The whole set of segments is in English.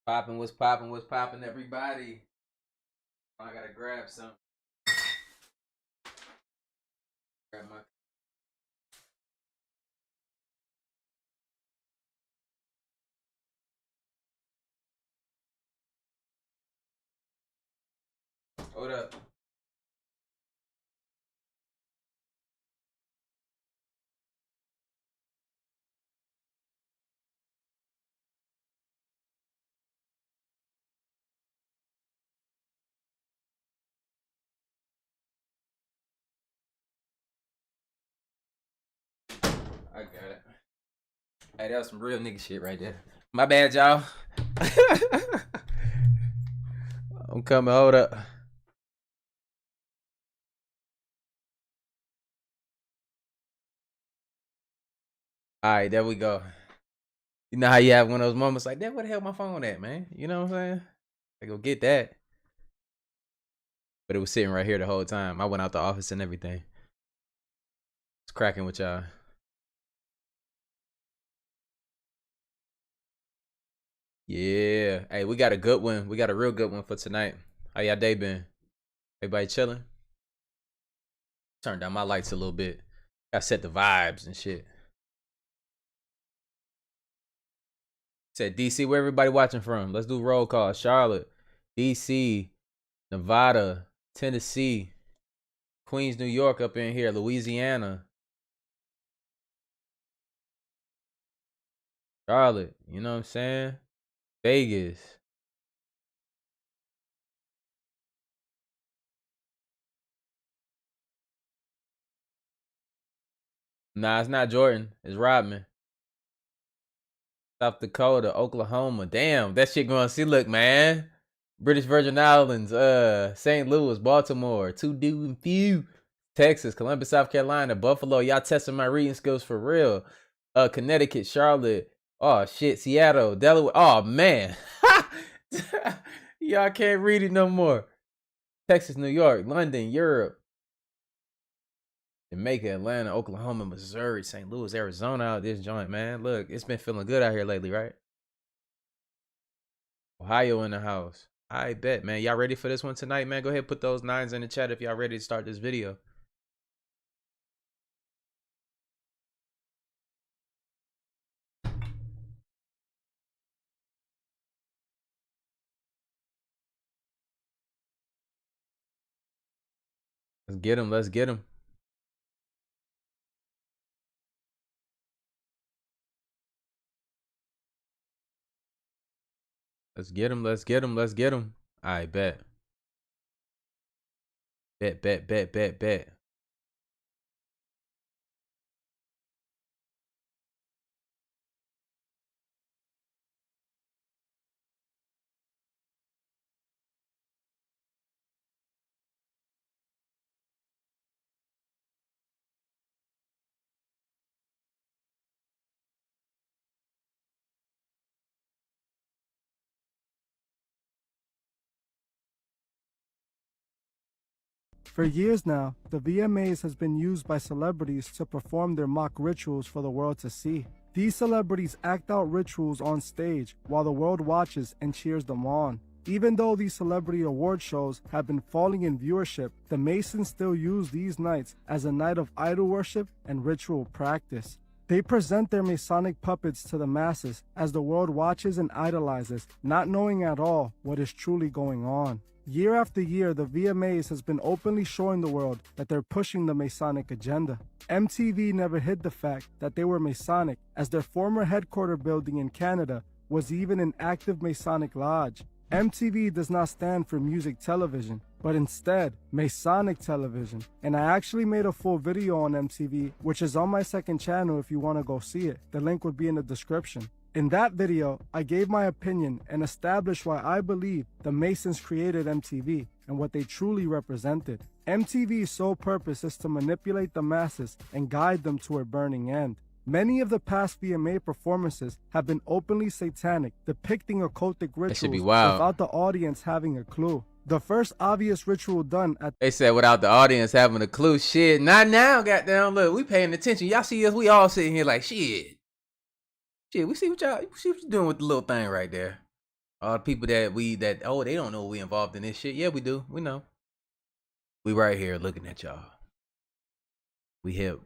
What's popping, everybody? I gotta grab some. Grab my. Hold up. I got it. Hey, that was some real nigga shit right there. My bad, y'all. I'm coming. Hold up. All right, there we go. You know how you have one of those moments like that? Where the hell my phone at, man? You know what I'm saying? I go get that. But it was sitting right here the whole time. I went out the office and everything. It's cracking with y'all. Yeah. Hey, we got a good one. We got a real good one for tonight. How y'all day been? Everybody chilling? Turn down my lights a little bit. Gotta set the vibes and shit. Said DC, where everybody watching from? Let's do roll call. Charlotte, DC, Nevada, Tennessee, Queens, New York up in here, Louisiana, Charlotte, you know what I'm saying? Vegas. Nah, it's not Jordan. It's Rodman. South Dakota, Oklahoma. Damn, that shit going to see. Look, man. British Virgin Islands, St. Louis, Baltimore, two dude and few. Texas, Columbus, South Carolina, Buffalo. Y'all testing my reading skills for real. Connecticut, Charlotte. Oh shit, Seattle, Delaware. Oh man. Y'all can't read it no more. Texas, New York, London, Europe. Jamaica, Atlanta, Oklahoma, Missouri, St. Louis, Arizona out this joint, man. Look, it's been feeling good out here lately, right? Ohio in the house. I bet, man. Y'all ready for this one tonight, man? Go ahead and put those nines in the chat if y'all ready to start this video. Let's get him. Let's get him. Let's get him. Let's get him. Let's get him. I bet. Bet. For years now, the VMAs has been used by celebrities to perform their mock rituals for the world to see. These celebrities act out rituals on stage while the world watches and cheers them on. Even though these celebrity award shows have been falling in viewership, the Masons still use these nights as a night of idol worship and ritual practice. They present their Masonic puppets to the masses as the world watches and idolizes, not knowing at all what is truly going on. Year after year, the VMAs has been openly showing the world that they're pushing the Masonic agenda. MTV never hid the fact that they were Masonic, as their former headquarter building in Canada was even an active Masonic lodge. MTV does not stand for music television, but instead Masonic television. And I actually made a full video on MTV, which is on my second channel if you want to go see it. The link would be in the description. In that video, I gave my opinion and established why I believe the Masons created MTV and what they truly represented. MTV's sole purpose is to manipulate the masses and guide them to a burning end. Many of the past VMA performances have been openly satanic, depicting occultic rituals without the audience having a clue. The first obvious ritual done at— They said without the audience having a clue. Shit, not now, goddamn. Look, we paying attention. Y'all see us, we all sitting here like, shit. Shit, we see what y'all doing with the little thing right there. All the people that oh, they don't know we involved in this shit. Yeah, we do. We know. We right here looking at y'all. We hip.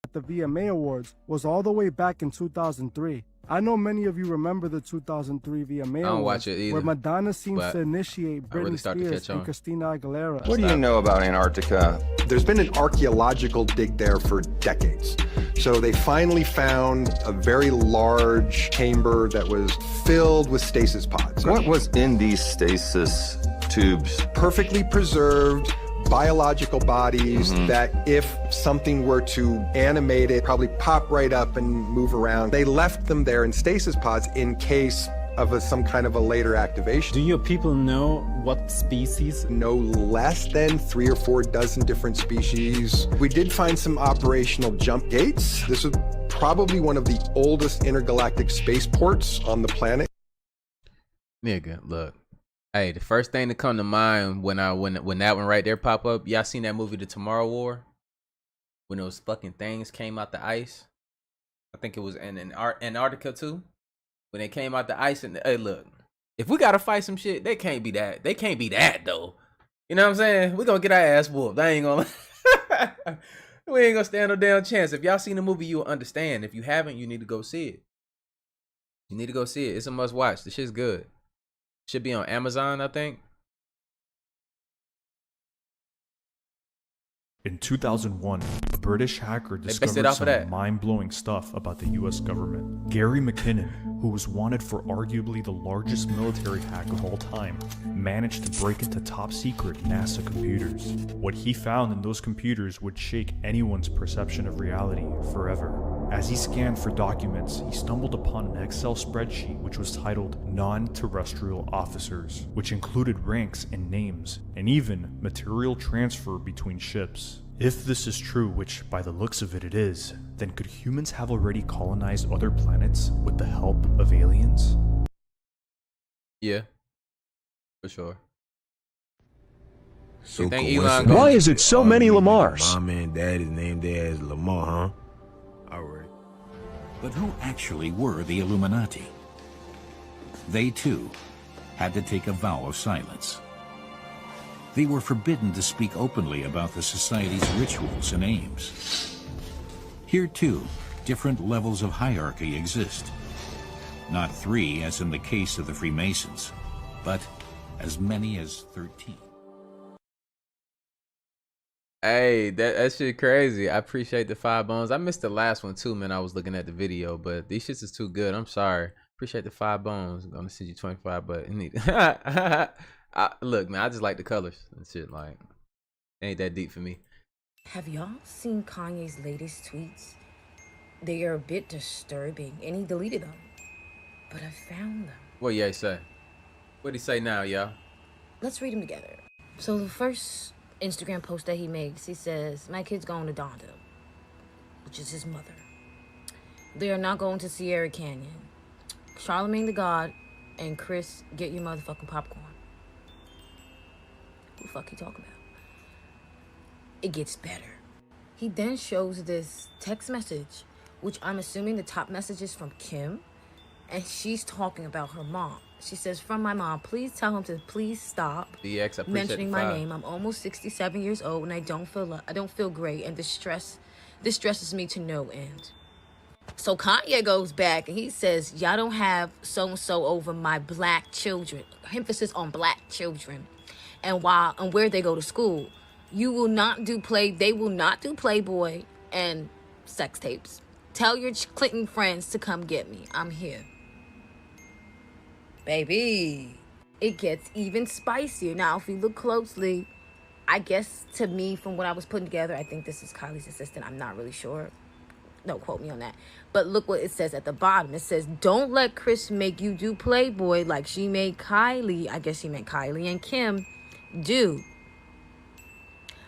At the VMA Awards was all the way back in 2003. I know many of you remember the 2003 VMA I don't Awards, watch it either, where Madonna seems but to initiate I really Britney start to Spears catch and on. Christina Aguilera. What do you know about Antarctica? There's been an archaeological dig there for decades. So they finally found a very large chamber that was filled with stasis pods. What was in these stasis tubes? Perfectly preserved biological bodies that if something were to animate it, probably pop right up and move around. They left them there in stasis pods in case of some kind of a later activation. Do your people know what species? No less than 3 or 4 dozen different species. We did find some operational jump gates. This was probably one of the oldest intergalactic spaceports on the planet. Nigga, look. Hey, the first thing to come to mind when that one right there pop up, y'all seen that movie The Tomorrow War? When those fucking things came out the ice? I think it was in Antarctica too. When they came out the ice, and hey, look, if we gotta fight some shit, they can't be that. They can't be that though. You know what I'm saying? We gonna get our ass whooped. I ain't gonna. We ain't gonna stand no damn chance. If y'all seen the movie, you'll understand. If you haven't, you need to go see it. You need to go see it. It's a must watch. The shit's good. Should be on Amazon, I think. In 2001, a British hacker based it discovered off of some that. mind-blowing stuff about the US government. Gary McKinnon, who was wanted for arguably the largest military hack of all time, managed to break into top-secret NASA computers. What he found in those computers would shake anyone's perception of reality forever. As he scanned for documents, he stumbled upon an Excel spreadsheet which was titled Non-Terrestrial Officers, which included ranks and names, and even material transfer between ships. If this is true, which by the looks of it is, then could humans have already colonized other planets with the help of aliens? Yeah, for sure. So You think coincidence. Elon gonna- Why is it so many All these Lamars? Mom and dad is named there as Lamar, huh? All right. But who actually were the Illuminati? They, too, had to take a vow of silence. They were forbidden to speak openly about the society's rituals and aims. Here, too, different levels of hierarchy exist. Not 3, as in the case of the Freemasons, but as many as 13. Hey, that shit crazy. I appreciate the 5 bones. I missed the last one too, man. I was looking at the video, but these shits is too good. I'm sorry. Appreciate the 5 bones. I'm gonna send you 25, but it need look, man, I just like the colors and shit. Like, ain't that deep for me. Have y'all seen Kanye's latest tweets? They are a bit disturbing, and he deleted them. But I found them. What Ye say? What'd he say now, y'all? Let's read them together. So the first Instagram post that he makes, he says, "My kid's going to Donda," which is his mother. "They are not going to Sierra Canyon. Charlemagne the God and Chris, get your motherfucking popcorn." Who the fuck he talking about? It gets better. He then shows this text message, which I'm assuming the top message is from Kim, and she's talking about her mom. She says, "From my mom, please tell him to please stop DX, I appreciate mentioning the my 5. name. I'm almost 67 years old and I don't feel great, and this stresses me to no end." So Kanye goes back and he says, "Y'all don't have so-and-so over my black children," emphasis on black children, "and where they go to school. They will not do Playboy and sex tapes. Tell your Clinton friends to come get me. I'm here." Baby, it gets even spicier. Now, if you look closely, I guess to me, from what I was putting together, I think this is Kylie's assistant. I'm not really sure. Don't quote me on that. But look what it says at the bottom. It says, "Don't let Chris make you do Playboy like she made Kylie," I guess she meant Kylie and Kim, "do.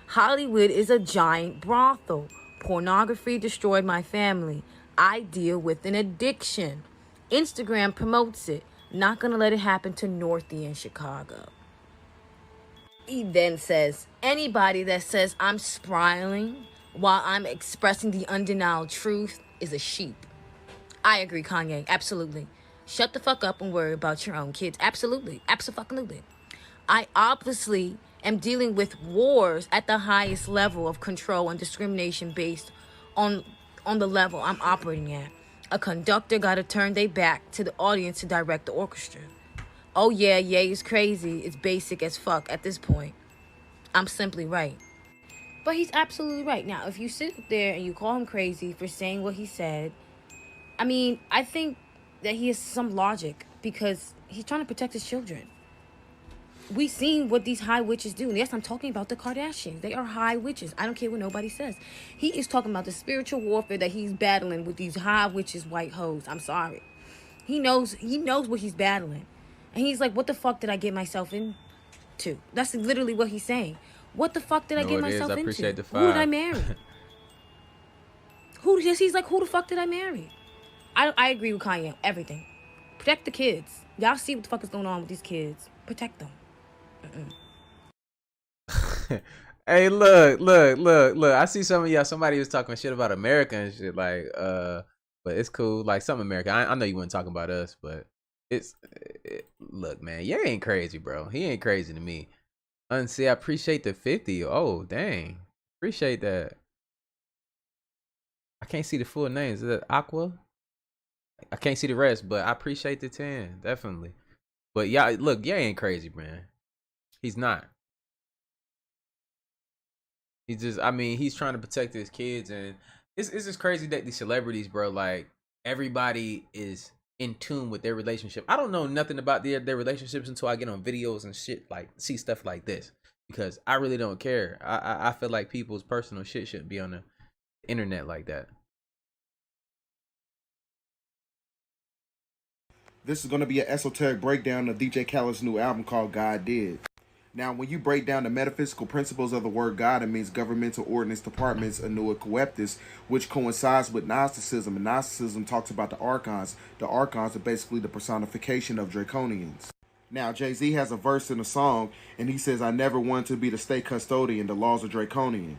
Hollywood is a giant brothel. Pornography destroyed my family. I deal with an addiction. Instagram promotes it. Not gonna let it happen to Northie in Chicago." He then says, "Anybody that says I'm spiraling while I'm expressing the undeniable truth is a sheep." I agree, Kanye. Absolutely. Shut the fuck up and worry about your own kids. Absolutely. Absolutely. I obviously am dealing with wars at the highest level of control and discrimination based on the level I'm operating at. A conductor got to turn their back to the audience to direct the orchestra. Oh yeah, Ye is crazy. It's basic as fuck at this point. I'm simply right. But he's absolutely right. Now, if you sit there and you call him crazy for saying what he said, I mean, I think that he has some logic because he's trying to protect his children. We've seen what these high witches do. And yes, I'm talking about the Kardashians. They are high witches. I don't care what nobody says. He is talking about the spiritual warfare that he's battling with these high witches, white hoes. I'm sorry. He knows what he's battling. And he's like, what the fuck did I get myself into? That's literally what he's saying. What the fuck did I get myself into? Appreciate the Who did I marry? He's like, who the fuck did I marry? I agree with Kanye. Everything. Protect the kids. Y'all see what the fuck is going on with these kids. Protect them. Hey, look. I see some of y'all. Somebody was talking shit about America and shit. Like, but it's cool. Like, some America. I know you weren't talking about us, but look, man. Yeah, ain't crazy, bro. He ain't crazy to me. See, I appreciate the 50. Oh, dang. Appreciate that. I can't see the full names. Is that Aqua? I can't see the rest, but I appreciate the 10. Definitely. But yeah, look, yeah, ain't crazy, man. He's not. He's just, I mean, he's trying to protect his kids, and it's just crazy that these celebrities, bro, like, everybody is in tune with their relationship. I don't know nothing about their relationships until I get on videos and shit, like, see stuff like this, because I really don't care. I feel like people's personal shit shouldn't be on the internet like that. This is going to be an esoteric breakdown of DJ Khaled's new album called God Did. Now, when you break down the metaphysical principles of the word God, it means governmental ordinance departments, anua coeptis, which coincides with Gnosticism. And Gnosticism talks about the archons. The archons are basically the personification of draconians. Now, Jay-Z has a verse in a song, and he says, I never wanted to be the state custodian. The laws are draconian.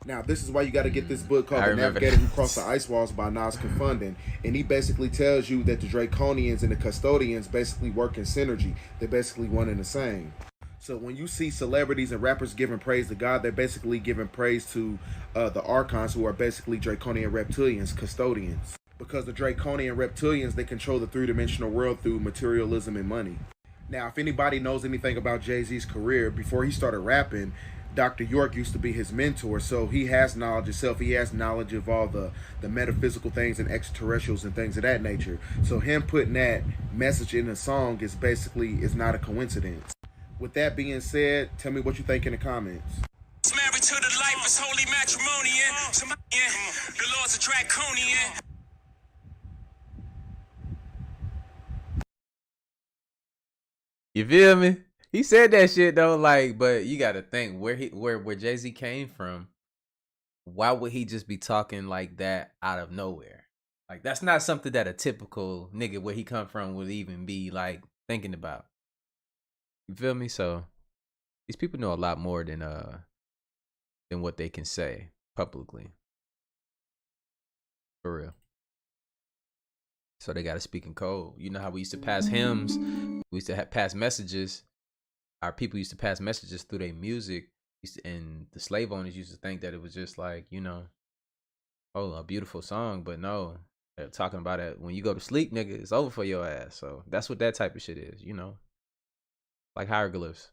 Now, this is why you got to get this book called The Navigator Who Crossed the Ice Walls by Nas Confundin. And he basically tells you that the draconians and the custodians basically work in synergy. They're basically one and the same. So when you see celebrities and rappers giving praise to God, they're basically giving praise to the archons, who are basically draconian reptilians, custodians. Because the draconian reptilians, they control the three-dimensional world through materialism and money. Now, if anybody knows anything about Jay-Z's career, before he started rapping, Dr. York used to be his mentor, so he has knowledge himself. He has knowledge of all the metaphysical things and extraterrestrials and things of that nature. So him putting that message in a song is not a coincidence. With that being said, tell me what you think in the comments. Married to the life is holy matrimonian. The laws are draconian. You feel me? He said that shit though, like, but you gotta think where Jay-Z came from. Why would he just be talking like that out of nowhere? Like, that's not something that a typical nigga where he come from would even be like thinking about. You feel me? So these people know a lot more than what they can say publicly. For real. So they gotta speak in code. You know how we used to pass hymns, we used to pass messages. Our people used to pass messages through their music, and the slave owners used to think that it was just like, you know, oh, a beautiful song, but no, they're talking about it when you go to sleep, nigga, it's over for your ass. So that's what that type of shit is, you know, like hieroglyphs.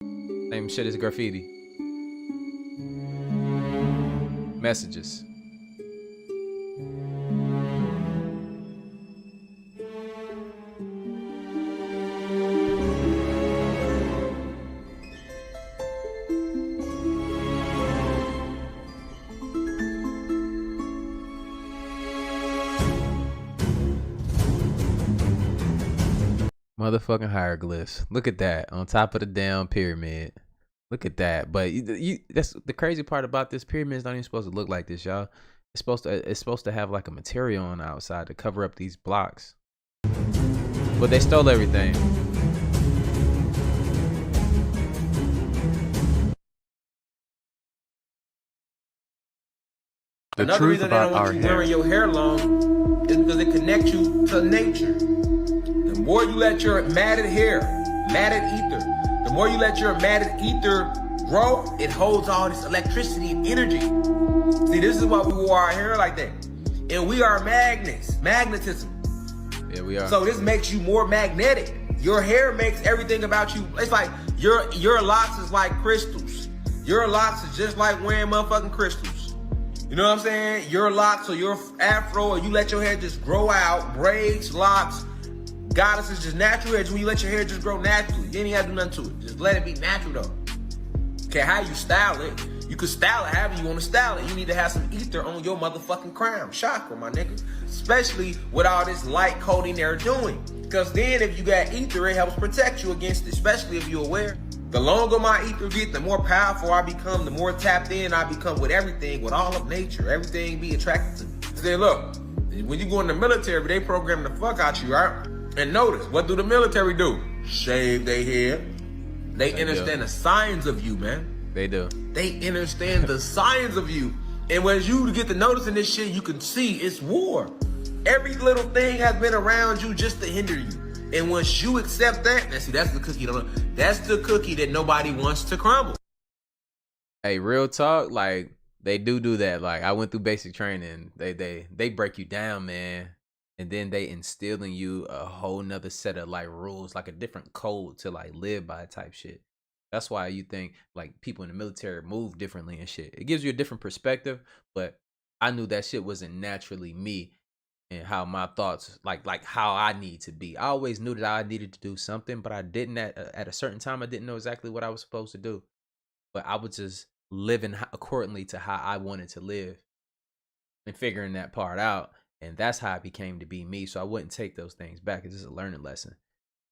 Same shit as graffiti. Messages. Motherfucking hieroglyphs. Look at that on top of the damn pyramid. Look at that. But that's the crazy part about this. Pyramids not even supposed to look like this, y'all. It's supposed to have like a material on the outside to cover up these blocks. But they stole everything. Another reason they don't want you wearing your hair long is because it connects you to nature. The more you let your matted hair, matted ether, the more you let your matted ether grow, it holds all this electricity and energy. See, this is why we wore our hair like that. And we are magnets, magnetism. Yeah, we are. So this makes you more magnetic. Your hair makes everything about you. It's like your locks is like crystals. Your locks is just like wearing motherfucking crystals. You know what I'm saying? Your locks or your afro, or you let your hair just grow out, braids, locks, goddesses, just natural hair. When you let your hair just grow naturally, you ain't gotta do nothing to it. Just let it be natural though. Okay, how you style it? You can style it however you want to style it. You need to have some ether on your motherfucking crown chakra, my nigga. Especially with all this light coating they're doing. Because then if you got ether, it helps protect you against it, especially if you're aware. The longer my ether get, the more powerful I become, the more tapped in I become with everything, with all of nature. Everything be attracted to me. Say, look, when you go in the military, they program the fuck out you, right? And notice, what do the military do? Shave their hair. They understand the signs of you, man. They do. They understand the signs of you. And when you get to noticing this shit, you can see it's war. Every little thing has been around you just to hinder you. And once you accept that, now see, that's the cookie. That's the cookie that nobody wants to crumble. Hey, real talk, like they do that. Like I went through basic training. They break you down, man, and then they instill in you a whole nother set of like rules, like a different code to like live by type shit. That's why you think like people in the military move differently and shit. It gives you a different perspective, but I knew that shit wasn't naturally me. And how my thoughts, like how I need to be. I always knew that I needed to do something, but I didn't at a certain time. I didn't know exactly what I was supposed to do. But I was just living accordingly to how I wanted to live and figuring that part out. And that's how I became to be me. So I wouldn't take those things back. It's just a learning lesson.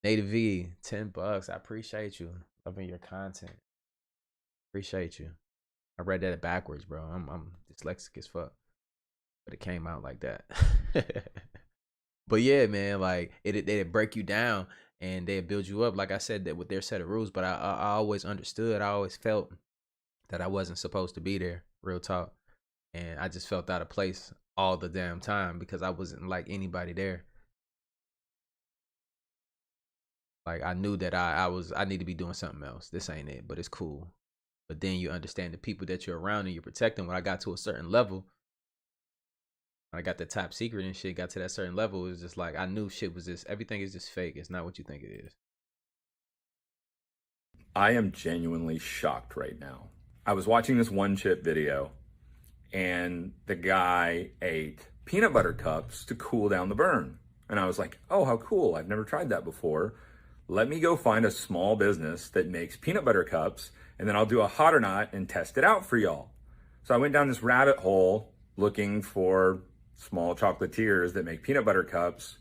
Native V, $10. I appreciate you. Loving your content. Appreciate you. I read that backwards, bro. I'm dyslexic as fuck. But it came out like that. But yeah, man, like it'd break you down and they'd build you up. Like I said, that with their set of rules. But I always understood. I always felt that I wasn't supposed to be there. Real talk. And I just felt out of place all the damn time because I wasn't like anybody there. Like I knew that I need to be doing something else. This ain't it, but it's cool. But then you understand the people that you're around and you're protecting. When I got to a certain level, I got the top secret and shit, got to that certain level, it was just like I knew shit was just, everything is just fake. It's not what you think it is. I am genuinely shocked right now. I was watching this one chip video and the guy ate peanut butter cups to cool down the burn. And I was like, oh, how cool. I've never tried that before. Let me go find a small business that makes peanut butter cups and then I'll do a hot or not and test it out for y'all. So I went down this rabbit hole looking for small chocolatiers that make peanut butter cups,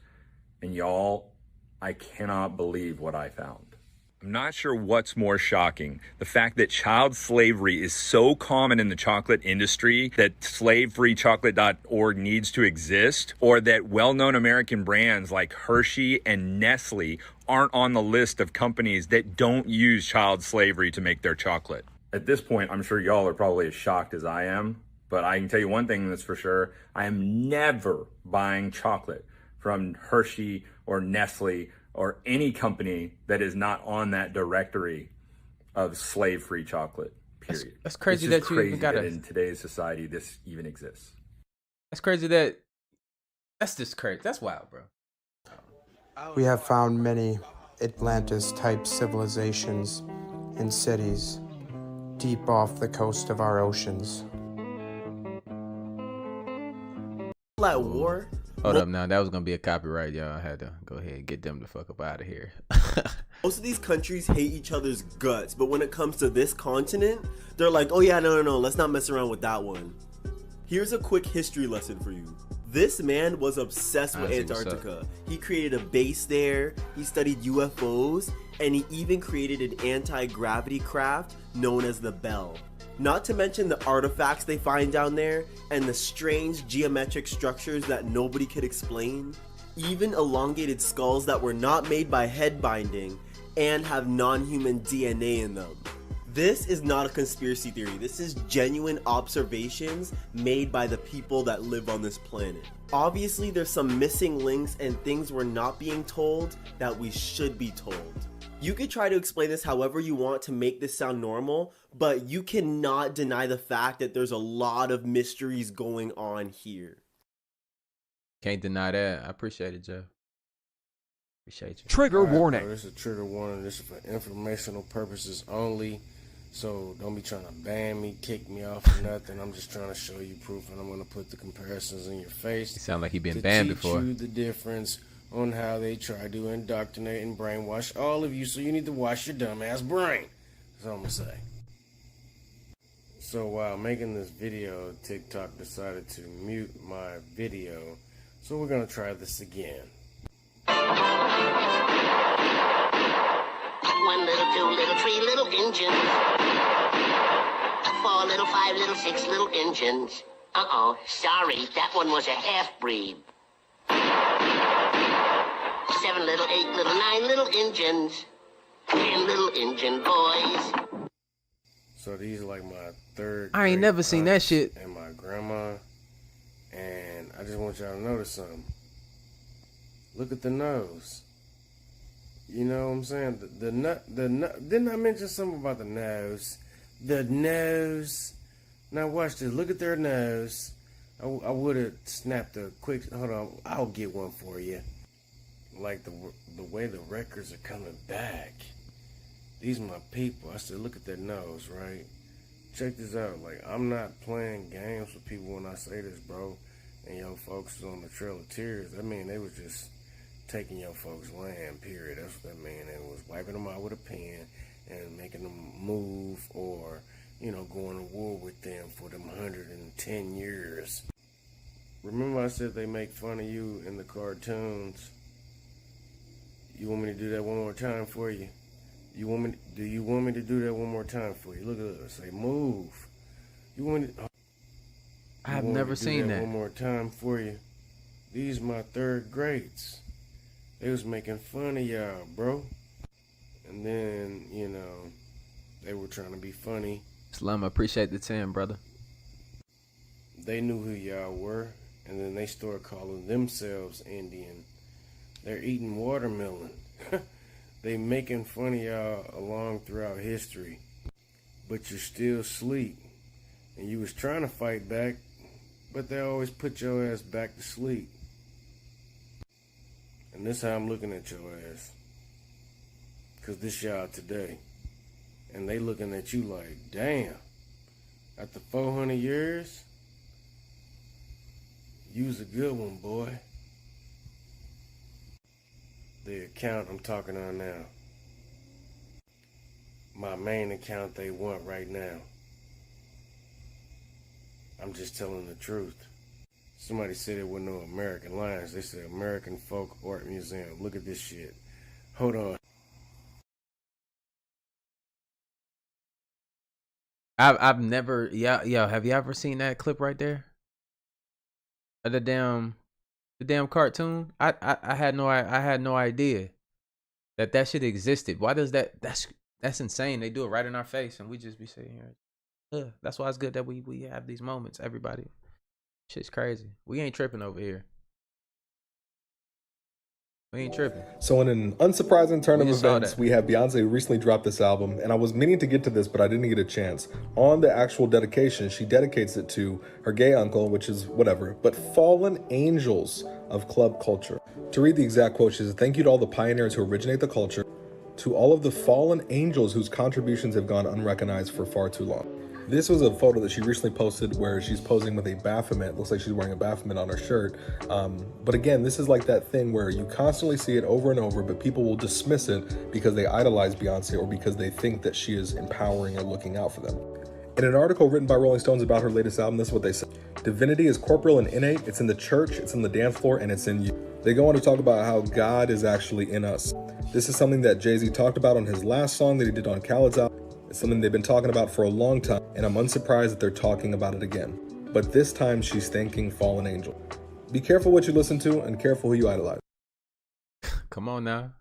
and y'all, I cannot believe what I found. I'm not sure what's more shocking, the fact that child slavery is so common in the chocolate industry that slavefreechocolate.org needs to exist, or that well-known American brands like Hershey and Nestle aren't on the list of companies that don't use child slavery to make their chocolate. At this point, I'm sure y'all are probably as shocked as I am. But I can tell you one thing that's for sure. I am never buying chocolate from Hershey or Nestle or any company that is not on that directory of slave-free chocolate, period. That's crazy that you even got that in today's society this even exists. That's crazy that... That's just crazy. That's wild, bro. We have found many Atlantis-type civilizations and cities deep off the coast of our oceans. Like war. Hold up now, that was gonna be a copyright, y'all. I had to go ahead and get them the fuck up out of here. Most of these countries hate each other's guts, but when it comes to this continent, they're like, oh yeah, no, let's not mess around with that one. Here's a quick history lesson for you. This man was obsessed with Antarctica. He created a base there, he studied UFOs, and he even created an anti-gravity craft known as the Bell. Not to mention the artifacts they find down there and the strange geometric structures that nobody could explain. Even elongated skulls that were not made by head binding and have non-human DNA in them. This is not a conspiracy theory. This is genuine observations made by the people that live on this planet. Obviously, there's some missing links and things we're not being told that we should be told. You could try to explain this however you want to make this sound normal, but you cannot deny the fact that there's a lot of mysteries going on here. Can't deny that. I appreciate it, Joe. Appreciate you. Trigger warning. This is a trigger warning. This is for informational purposes only. So don't be trying to ban me, kick me off or nothing. I'm just trying to show you proof, and I'm going to put the comparisons in your face. You sound like you've been banned before. To teach you the difference on how they try to indoctrinate and brainwash all of you. So you need to wash your dumbass brain. That's all I'm going to say. So while making this video, TikTok decided to mute my video. So we're going to try this again. 1 little, 2 little, 3 little engines. 4 little, 5 little, 6 little engines. Uh-oh, sorry, that one was a half-breed. 7 little, 8 little, 9 little engines. 10 little engine boys. So these are like my third. I ain't never seen that shit. And my grandma. And I just want y'all to notice something. Look at the nose. You know what I'm saying? The nut. Didn't I mention something about the nose? The nose. Now watch this. Look at their nose. I would have snapped a quick. Hold on. I'll get one for you. Like the way the records are coming back. These are my people. I said, look at their nose, right? Check this out. Like, I'm not playing games with people when I say this, bro. And yo folks was on the Trail of Tears. I mean, they was just taking your folks' land, period. That's what that mean. They was wiping them out with a pen and making them move or, you know, going to war with them for them 110 years. Remember I said they make fun of you in the cartoons? You want me to do that one more time for you? Do you want me to do that one more time for you? Look at us. Say move. You want me to, I have never seen that. One more time for you. These my third grades. They was making fun of y'all, bro. And then, you know, they were trying to be funny. Slum, I appreciate the 10, brother. They knew who y'all were, and then they started calling themselves Indian. They're eating watermelon. They making fun of y'all along throughout history. But you're still asleep. And you was trying to fight back, but they always put your ass back to sleep. And this how I'm looking at your ass. Cause this y'all today. And they looking at you like, damn. After 400 years, you's a good one, boy. The account I'm talking on now. My main account they want right now. I'm just telling the truth. Somebody said it with no American Lions. They said American Folk Art Museum. Look at this shit. Hold on. I've never, yo, have you ever seen that clip right there? Of the damn cartoon? I had no idea that shit existed. Why does that's insane. They do it right in our face and we just be sitting here. That's why it's good that we have these moments, everybody. Shit's crazy. We ain't tripping over here. We ain't tripping. So in an unsurprising turn of events, we have Beyonce who recently dropped this album, and I was meaning to get to this, but I didn't get a chance. On the actual dedication, she dedicates it to her gay uncle, which is whatever, but fallen angels of club culture. To read the exact quote, she says, "Thank you to all the pioneers who originate the culture, to all of the fallen angels whose contributions have gone unrecognized for far too long." This was a photo that she recently posted where she's posing with a Baphomet. Looks like she's wearing a Baphomet on her shirt. But again, this is like that thing where you constantly see it over and over, but people will dismiss it because they idolize Beyonce or because they think that she is empowering or looking out for them. In an article written by Rolling Stones about her latest album, this is what they say. "Divinity is corporeal and innate. It's in the church, it's in the dance floor, and it's in you." They go on to talk about how God is actually in us. This is something that Jay-Z talked about on his last song that he did on Khaled's album. It's something they've been talking about for a long time, and I'm unsurprised that they're talking about it again. But this time she's thanking Fallen Angel. Be careful what you listen to and careful who you idolize. Come on now.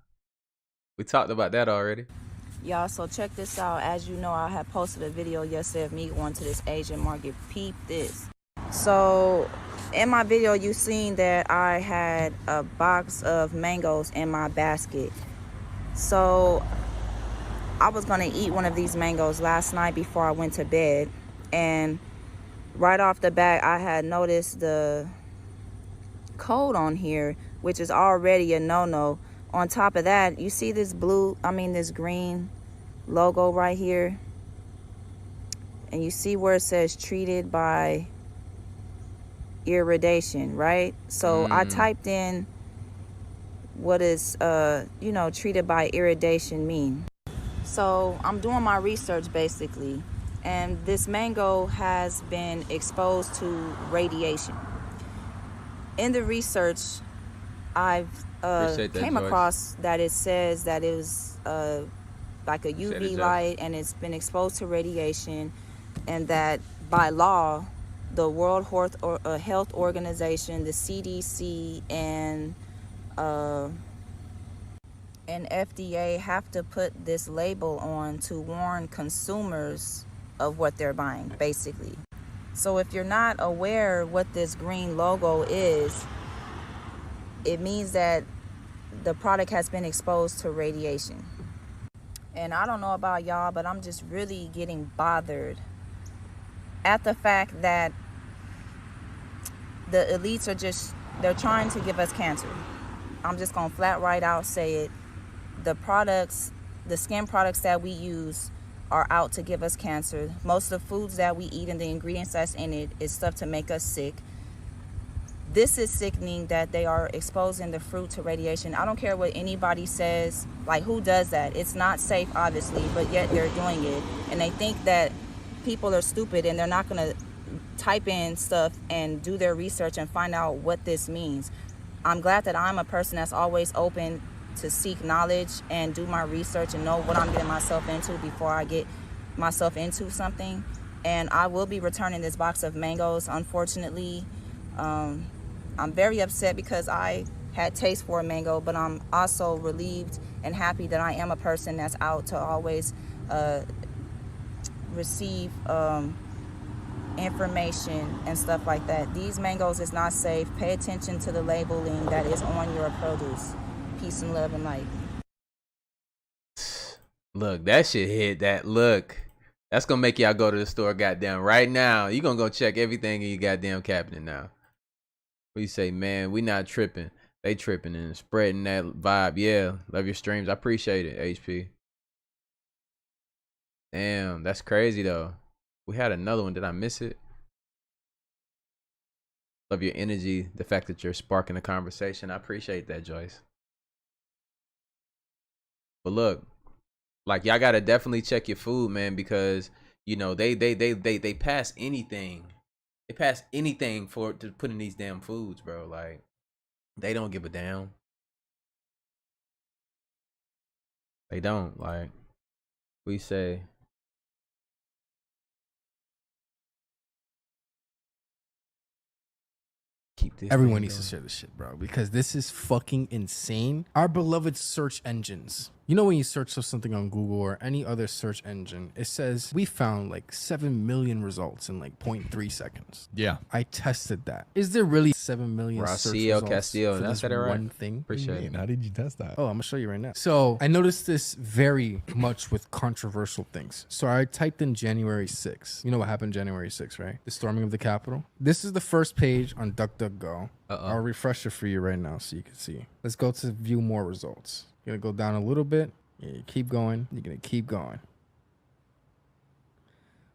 We talked about that already. Y'all, so check this out. As you know, I had posted a video yesterday of me going to this Asian market. Peep this. So in my video, you seen that I had a box of mangoes in my basket. So I was gonna eat one of these mangoes last night before I went to bed, and right off the bat I had noticed the code on here, which is already a no-no. On top of that, you see this this green logo right here, and you see where it says treated by irradiation, right? So I typed in what is treated by irradiation mean. So I'm doing my research basically, and this mango has been exposed to radiation. In the research, I've came across that it says that it was like a UV light, and it's been exposed to radiation, and that by law, the World Health Organization, the CDC, and FDA have to put this label on to warn consumers of what they're buying, basically. So if you're not aware what this green logo is, it means that the product has been exposed to radiation. And I don't know about y'all, but I'm just really getting bothered at the fact that the elites are they're trying to give us cancer. I'm just gonna flat right out say it. The skin products that we use are out to give us cancer. Most of the foods that we eat and the ingredients that's in it is stuff to make us sick. This is sickening that they are exposing the fruit to radiation. I don't care what anybody says, like who does that? It's not safe, obviously, but yet they're doing it. And they think that people are stupid and they're not gonna type in stuff and do their research and find out what this means. I'm glad that I'm a person that's always open to seek knowledge and do my research and know what I'm getting myself into before I get myself into something. And I will be returning this box of mangoes, unfortunately. I'm very upset because I had taste for a mango, but I'm also relieved and happy that I am a person that's out to always receive information and stuff like that. These mangoes is not safe. Pay attention to the labeling that is on your produce. Peace and love and light. Look, that shit hit that. Look, that's gonna make y'all go to the store goddamn right now. You gonna go check everything in your goddamn cabinet now. We say, man, we not tripping. They tripping and spreading that vibe. Yeah, love your streams. I appreciate it, HP. Damn, that's crazy though. We had another one. Did I miss it? Love your energy. The fact that you're sparking a conversation. I appreciate that, Joyce. But look, like y'all gotta definitely check your food, man, because you know they pass anything. They pass anything to put in these damn foods, bro. Like they don't give a damn. They don't. Like we say. Everyone needs to share this shit, bro, because this is fucking insane. Our beloved search engines. You know when you search for something on Google or any other search engine, it says we found like 7 million results in like 0.3 seconds. Yeah. I tested that. Is there really 7 million search results Castillo, for that's this right. one thing? Appreciate it. How did you test that? Oh, I'm gonna show you right now. So I noticed this very much with controversial things. So I typed in January 6th. You know what happened January 6th, right? The storming of the Capitol. This is the first page on DuckDuckGo. I'll refresh it for you right now so you can see. Let's go to view more results. You're gonna go down a little bit. Yeah, you keep going. You're gonna keep going.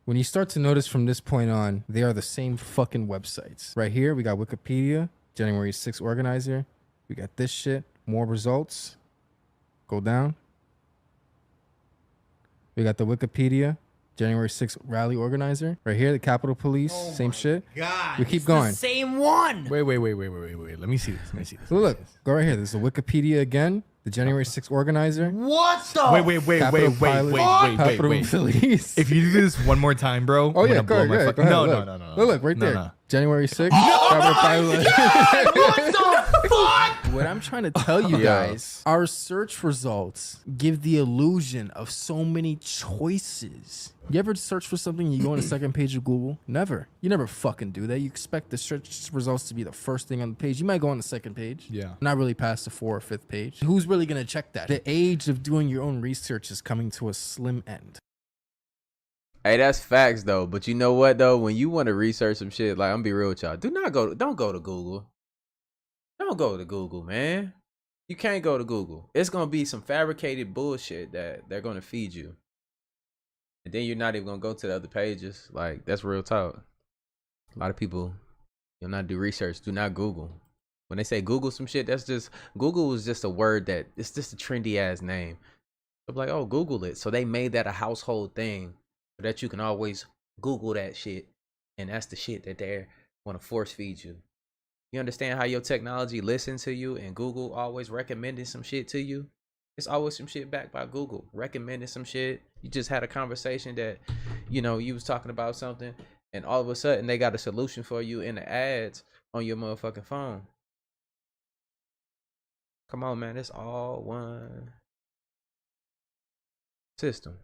When you start to notice from this point on, they are the same fucking websites. Right here, we got Wikipedia, January 6th organizer. We got this shit, more results. Go down. We got the Wikipedia, January 6th rally organizer. Right here, the Capitol Police, same shit. God, we keep going. The same one. Wait. Let me see this. Look, go right here. There's the Wikipedia again. The January 6th organizer. What the? Wait. Police. If you do this one more time, bro, Oh yeah, go ahead. No. Look right there. January 6th? What I'm trying to tell you guys, our search results give the illusion of so many choices. You ever search for something and you go on the second page of Google? Never. You never fucking do that. You expect the search results to be the first thing on the page. You might go on the second page. Yeah. Not really past the 4th or 5th page. Who's really going to check that? The age of doing your own research is coming to a slim end. Hey, that's facts though. But you know what though? When you want to research some shit, like I'm gonna be real with y'all. Don't go to Google. Don't go to Google, man. You can't go to Google. It's gonna be some fabricated bullshit that they're gonna feed you. And then you're not even gonna go to the other pages. Like, that's real talk. A lot of people, you'll not do research. Do not Google. When they say Google some shit, that's just, Google is just a word that, it's just a trendy ass name. I'm like, oh, Google it. So they made that a household thing so that you can always Google that shit. And that's the shit that they want to force feed you. You understand how your technology listens to you and Google always recommending some shit to you? It's always some shit backed by Google, recommending some shit. You just had a conversation that, you know, you was talking about something and all of a sudden they got a solution for you in the ads on your motherfucking phone. Come on, man. It's all one system.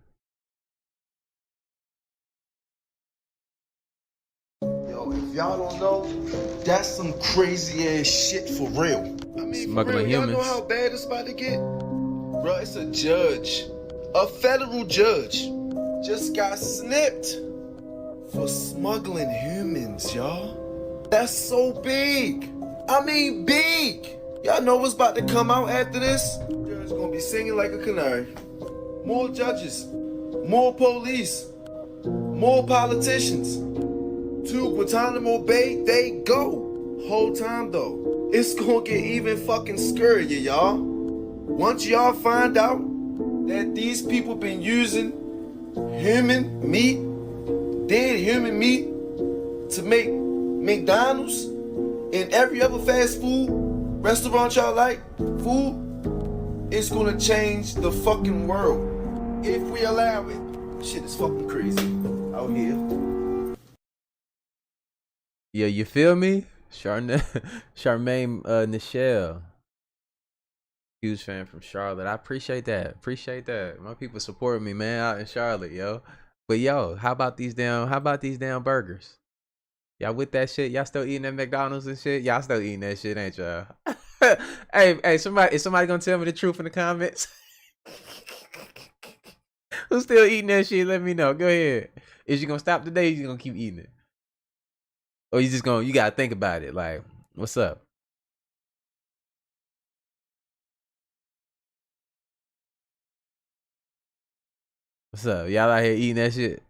Yo, if y'all don't know, that's some crazy ass shit for real. I mean, Smuggling y'all humans. know how bad it's about to get? Bro, it's a judge, a federal judge, just got snipped for smuggling humans, y'all. That's so big. I mean, big. Y'all know what's about to come out after this? Judge gonna be singing like a canary. More judges, more police, more politicians. To Guantanamo Bay, they go. Whole time though, it's gonna get even fucking scarier, y'all. Once y'all find out that these people been using human meat, dead human meat, to make McDonald's and every other fast food restaurant y'all like, food, it's gonna change the fucking world. If we allow it. Shit is fucking crazy out here. Yeah, you feel me? Charmaine Nichelle. Huge fan from Charlotte. I appreciate that. Appreciate that. My people support me, man, out in Charlotte, yo. But yo, how about these damn burgers? Y'all with that shit? Y'all still eating at McDonald's and shit? Y'all still eating that shit, ain't y'all? Hey, is somebody gonna tell me the truth in the comments? Who's still eating that shit? Let me know. Go ahead. Is you gonna stop today? Or you gonna keep eating it? Or you gotta think about it. Like, what's up? What's up? Y'all out here eating that shit?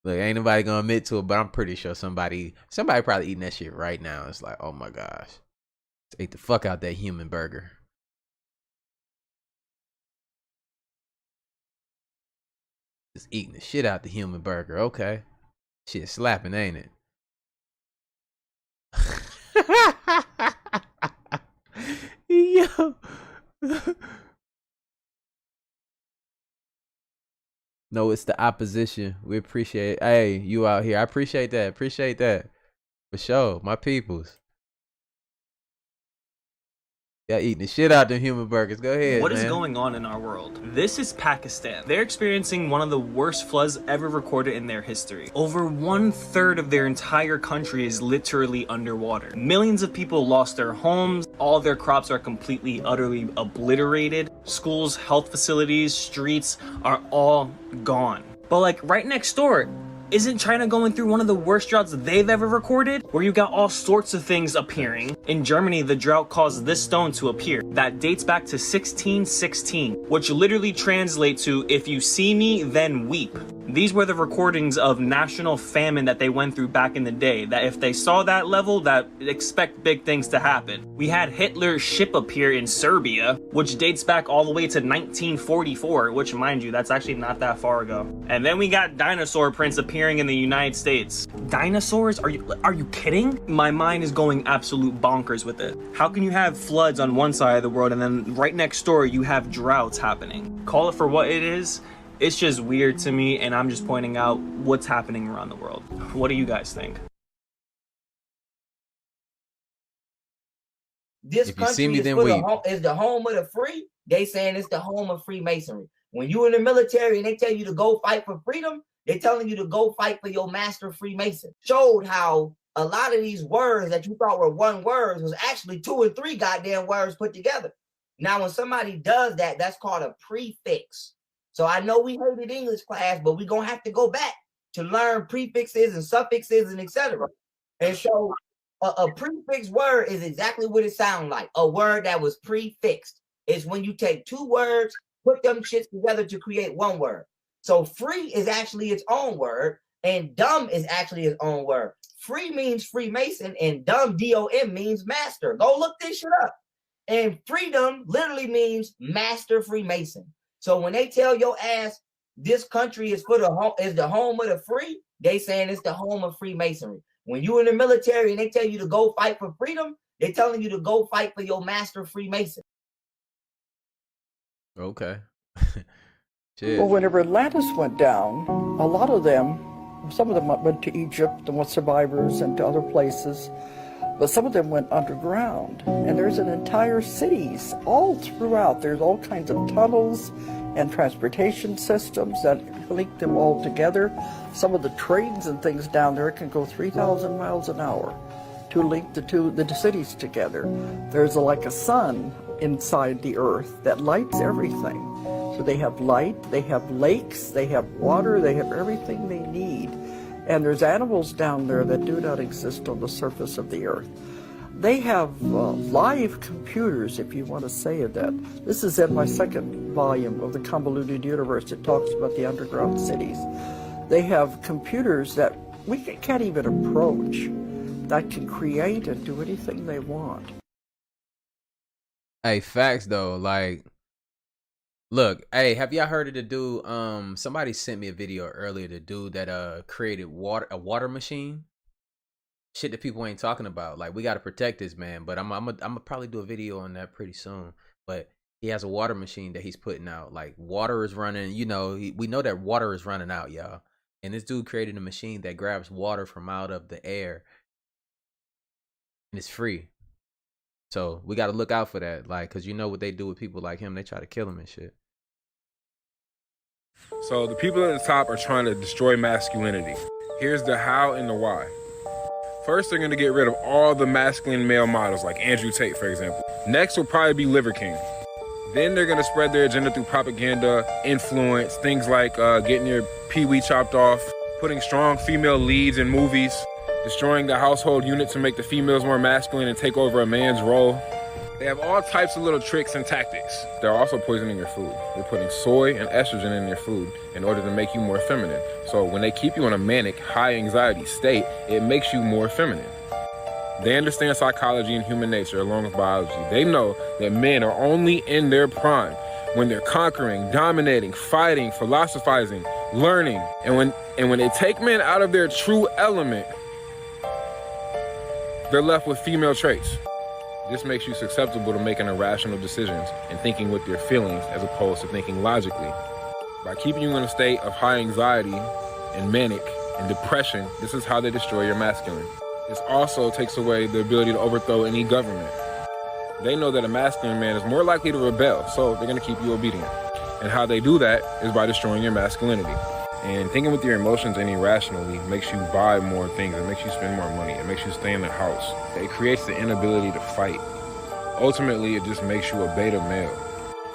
Look, ain't nobody gonna admit to it, but I'm pretty sure somebody probably eating that shit right now. It's like, oh my gosh. Just ate the fuck out that human burger. Just eating the shit out the human burger. Okay. Shit slapping, ain't it? Yo. No, it's the opposition. We appreciate it. Hey, you out here. I appreciate that. Appreciate that. For sure. My peoples. Y'all eating the shit out them human burgers. Go ahead, What is man. going on in our world? This is Pakistan. They're experiencing one of the worst floods ever recorded in their history. Over 1/3 of their entire country is literally underwater. Millions of people lost their homes. All their crops are completely, utterly obliterated. Schools, health facilities, streets are all gone. But like right next door, isn't China going through one of the worst droughts they've ever recorded? Where you got all sorts of things appearing. In Germany, the drought caused this stone to appear. That dates back to 1616, which literally translates to, if you see me, then weep. These were the recordings of national famine that they went through back in the day, that if they saw that level, that expect big things to happen. We had Hitler's ship appear in Serbia, which dates back all the way to 1944, which mind you, that's actually not that far ago. And then we got dinosaur prints appearing in the United States. Dinosaurs? Are you kidding? My mind is going absolute bonkers with it. How can you have floods on one side of the world and then right next door you have droughts happening? Call it for what it is. It's just weird to me, and I'm just pointing out what's happening around the world. What do you guys think? This If you see me, country then is the home of the free. They saying it's the home of Freemasonry. When you in the military and they tell you to go fight for freedom, they're telling you to go fight for your master Freemason. Showed how a lot of these words that you thought were one word was actually 2 or 3 goddamn words put together. Now, when somebody does that, that's called a prefix. So I know we hated English class, but we're going to have to go back to learn prefixes and suffixes and etc. And so a prefix word is exactly what it sounds like. A word that was prefixed is when you take 2 words, put them shits together to create one word. So free is actually its own word, and dumb is actually its own word. Free means Freemason, and dumb, D-O-M, means master. Go look this shit up. And freedom literally means master Freemason. So when they tell your ass this country is the home of the free, they saying it's the home of Freemasonry. When you in the military and they tell you to go fight for freedom, they're telling you to go fight for your master Freemason. Okay. Well, whenever Atlantis went down, a lot of them, some of them went to Egypt and were survivors and to other places, but some of them went underground. And there's an entire cities all throughout. There's all kinds of tunnels and transportation systems that link them all together. Some of the trains and things down there can go 3,000 miles an hour to link the cities together. There's like a sun inside the earth that lights everything. So they have light, they have lakes, they have water, they have everything they need. And there's animals down there that do not exist on the surface of the earth. They have live computers, if you want to say that. This is in my 2nd volume of the Convoluted Universe. It talks about the underground cities. They have computers that we can't even approach that can create and do anything they want. Hey, facts though, like, look, hey, have y'all heard of the dude? Somebody sent me a video earlier. The dude that created a water machine. Shit that people ain't talking about. Like, we gotta protect this man. But I'm gonna probably do a video on that pretty soon. But he has a water machine that he's putting out. Like, water is running. You know, we know that water is running out, y'all. And this dude created a machine that grabs water from out of the air, and it's free. So we gotta look out for that. Like, cause you know what they do with people like him. They try to kill him and shit. So the people at the top are trying to destroy masculinity. Here's the how and the why. First, they're gonna get rid of all the masculine male models, like Andrew Tate, for example. Next will probably be Liver King. Then they're gonna spread their agenda through propaganda, influence, things like getting your pee-wee chopped off, putting strong female leads in movies, destroying the household unit to make the females more masculine and take over a man's role. They have all types of little tricks and tactics. They're also poisoning your food. They're putting soy and estrogen in your food in order to make you more feminine. So when they keep you in a manic, high anxiety state, it makes you more feminine. They understand psychology and human nature along with biology. They know that men are only in their prime when they're conquering, dominating, fighting, philosophizing, learning. And when they take men out of their true element, they're left with female traits. This makes you susceptible to making irrational decisions and thinking with your feelings as opposed to thinking logically. By keeping you in a state of high anxiety and manic and depression, this is how they destroy your masculine. This also takes away the ability to overthrow any government. They know that a masculine man is more likely to rebel, so they're going to keep you obedient. And how they do that is by destroying your masculinity. And thinking with your emotions and irrationally makes you buy more things. It makes you spend more money. It makes you stay in the house. It creates the inability to fight. Ultimately, it just makes you a beta male.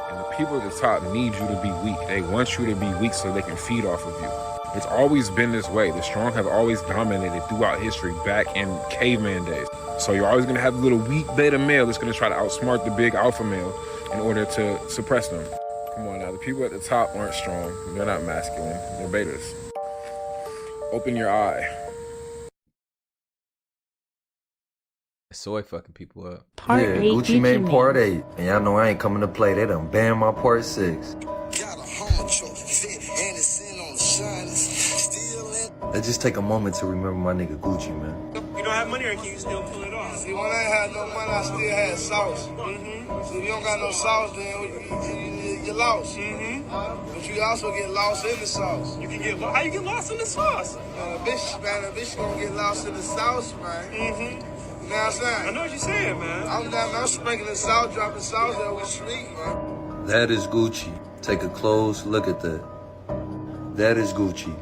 And the people at the top need you to be weak. They want you to be weak so they can feed off of you. It's always been this way. The strong have always dominated throughout history, back in caveman days. So you're always going to have the little weak beta male that's going to try to outsmart the big alpha male in order to suppress them. Come on now, the people at the top aren't strong. They're not masculine. They're betas. Open your eye. Soy fucking people up. Yeah, Gucci made part 8. And y'all know I ain't coming to play. They done banned my part 6. Let's just take a moment to remember my nigga Gucci, man. don't have money, or can you still pull it off? See, when I ain't had no money, I still had sauce. So if you don't got no sauce, then you lost. But you also get lost in the sauce. You can get how you get lost in the sauce? A bitch gonna get lost in the sauce, man. You know what I'm saying? I know what you're saying, man. I'm sprinkling salt, dropping sauce there with sleep, man. That is Gucci. Take a close look at that. That is Gucci.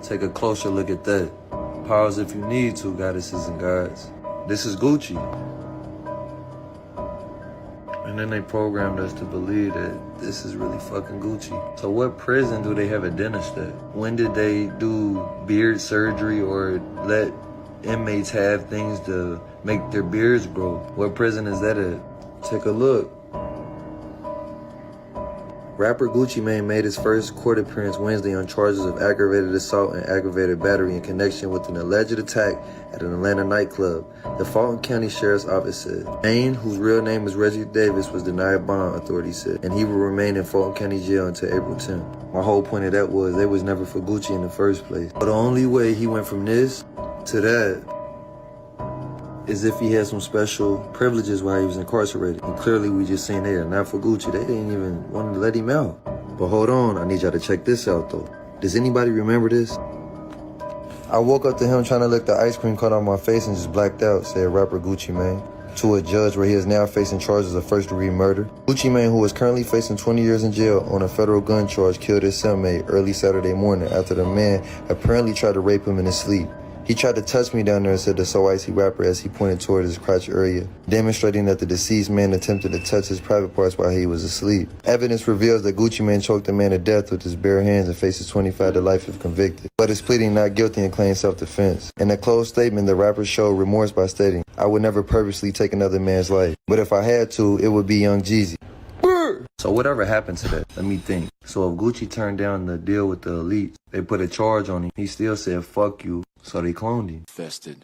Take a closer look at that. Pause if you need to, goddesses and gods. This is Gucci. And then they programmed us to believe that this is really fucking Gucci. So what prison do they have a dentist at? When did they do beard surgery or let inmates have things to make their beards grow? What prison is that at? Take a look. Rapper Gucci Mane made his first court appearance Wednesday on charges of aggravated assault and aggravated battery in connection with an alleged attack at an Atlanta nightclub, the Fulton County Sheriff's Office said. Mane, whose real name is Reggie Davis, was denied bond, authorities said, and he will remain in Fulton County Jail until April 10th. My whole point of that was they was never for Gucci in the first place. But the only way he went from this to that is if he had some special privileges while he was incarcerated. And clearly we just seen they are not for Gucci. They didn't even want to let him out. But hold on, I need y'all to check this out though. Does anybody remember this? I woke up to him trying to lick the ice cream cut on my face and just blacked out, said rapper Gucci Mane to a judge where he is now facing charges of first-degree murder. Gucci Mane, who is currently facing 20 years in jail on a federal gun charge, killed his cellmate early Saturday morning after the man apparently tried to rape him in his sleep. He tried to touch me down there, said the So Icy rapper as he pointed toward his crotch area, demonstrating that the deceased man attempted to touch his private parts while he was asleep. Evidence reveals that Gucci Mane choked the man to death with his bare hands and faces 25 to life if convicted, but is pleading not guilty and claims self-defense. In a closed statement, the rapper showed remorse by stating, "I would never purposely take another man's life, but if I had to, it would be Young Jeezy." So whatever happened to that? Let me think. So if Gucci turned down the deal with the elites, they put a charge on him. He still said, "Fuck you." So they cloned him. Vested.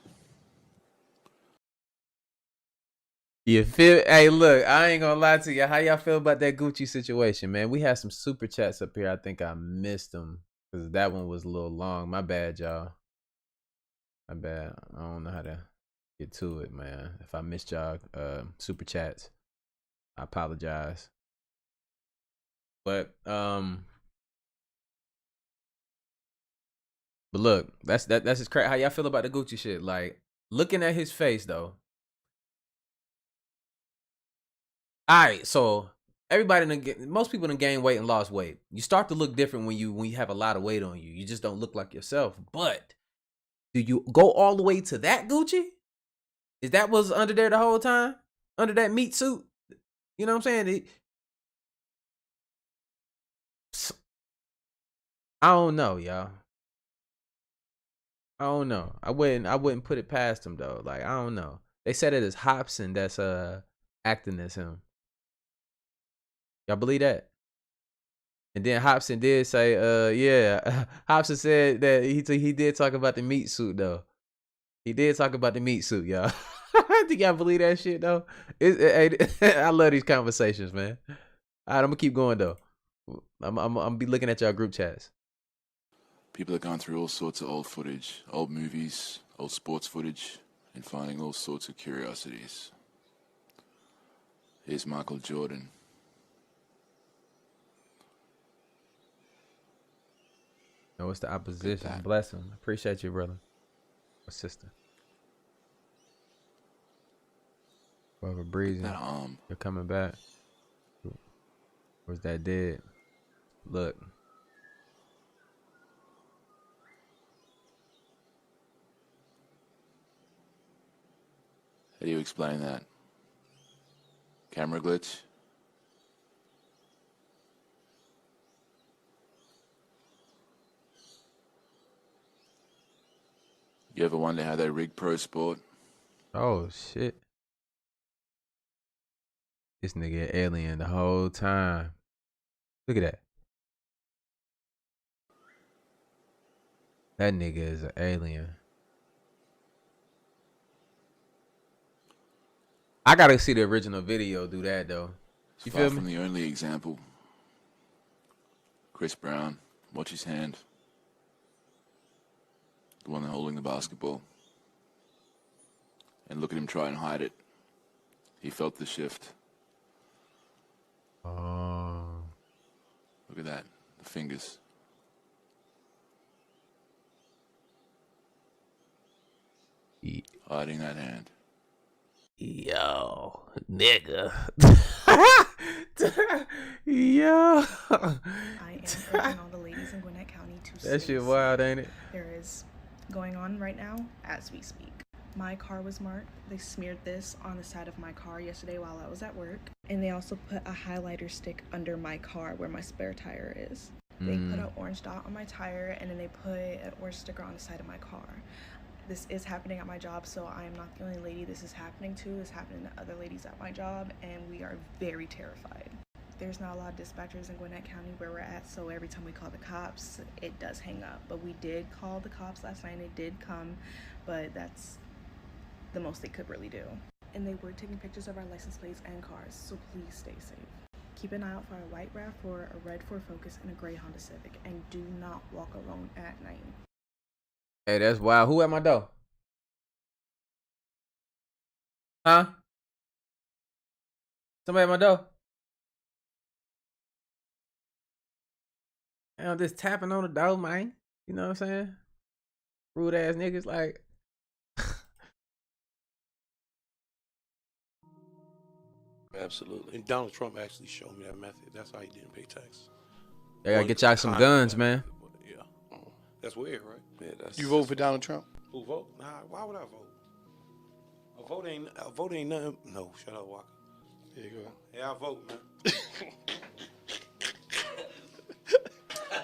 You feel? Hey, look, I ain't gonna lie to you. How y'all feel about that Gucci situation, man? We had some super chats up here. I think I missed them because that one was a little long. My bad, y'all. My bad. I don't know how to get to it, man. If I missed y'all super chats, I apologize. But look, that's just crazy. How y'all feel about the Gucci shit? Like, looking at his face though. Alright, so everybody most people done gained weight and lost weight. You start to look different when you have a lot of weight on you. You just don't look like yourself. But do you go all the way to that Gucci? Is that was under there the whole time? Under that meat suit? You know what I'm saying? I don't know, y'all. I don't know. I wouldn't put it past him though. Like, I don't know. They said it is Hobson that's acting as him. Y'all believe that? And then Hobson did say, yeah. Hobson said that he did talk about the meat suit though. He did talk about the meat suit, y'all. Think y'all believe that shit though? I love these conversations, man. All right, I'm gonna keep going though. I'm gonna be looking at y'all group chats. People have gone through all sorts of old footage, old movies, old sports footage, and finding all sorts of curiosities. Here's Michael Jordan. No, it's the opposition. Bless him. Appreciate you, brother or sister. Whoever breathing, you're coming back. Where's that dead? Look. How do you explain that? Camera glitch? You ever wonder how they rig pro sport? Oh, shit. This nigga an alien the whole time. Look at that. That nigga is an alien. I gotta see the original video do that though. You Far feel from me? the only example. Chris Brown, watch his hand. The one holding the basketball. And look at him try and hide it. He felt the shift. Oh. Look at that, the fingers. Hiding that hand. Yo, nigga. Yo. I am urging all the ladies in Gwinnett County to That shit wild, ain't it? There is going on right now as we speak. My car was marked. They smeared this on the side of my car yesterday while I was at work. And they also put a highlighter stick under my car where my spare tire is. They put an orange dot on my tire, and then they put an orange sticker on the side of my car. This is happening at my job, so I am not the only lady this is happening to. It's happening to other ladies at my job, and we are very terrified. There's not a lot of dispatchers in Gwinnett County where we're at, so every time we call the cops, it does hang up. But we did call the cops last night, and they did come, but that's the most they could really do. And they were taking pictures of our license plates and cars, so please stay safe. Keep an eye out for a white RAV4, a red Ford Focus, and a gray Honda Civic, and do not walk alone at night. Hey, that's wild. Who at my door? Huh? Somebody at my door? I'm just tapping on the door, man. You know what I'm saying? Rude ass niggas like. Absolutely. And Donald Trump actually showed me that method. That's how he didn't pay tax. They gotta get y'all some guns, man. Yeah. That's weird, right? Yeah, that's, You vote for Donald Trump? Who vote? Nah, why would I vote? A vote ain't nothing. No, shut up, Walker. There you go. Yeah, I vote, man.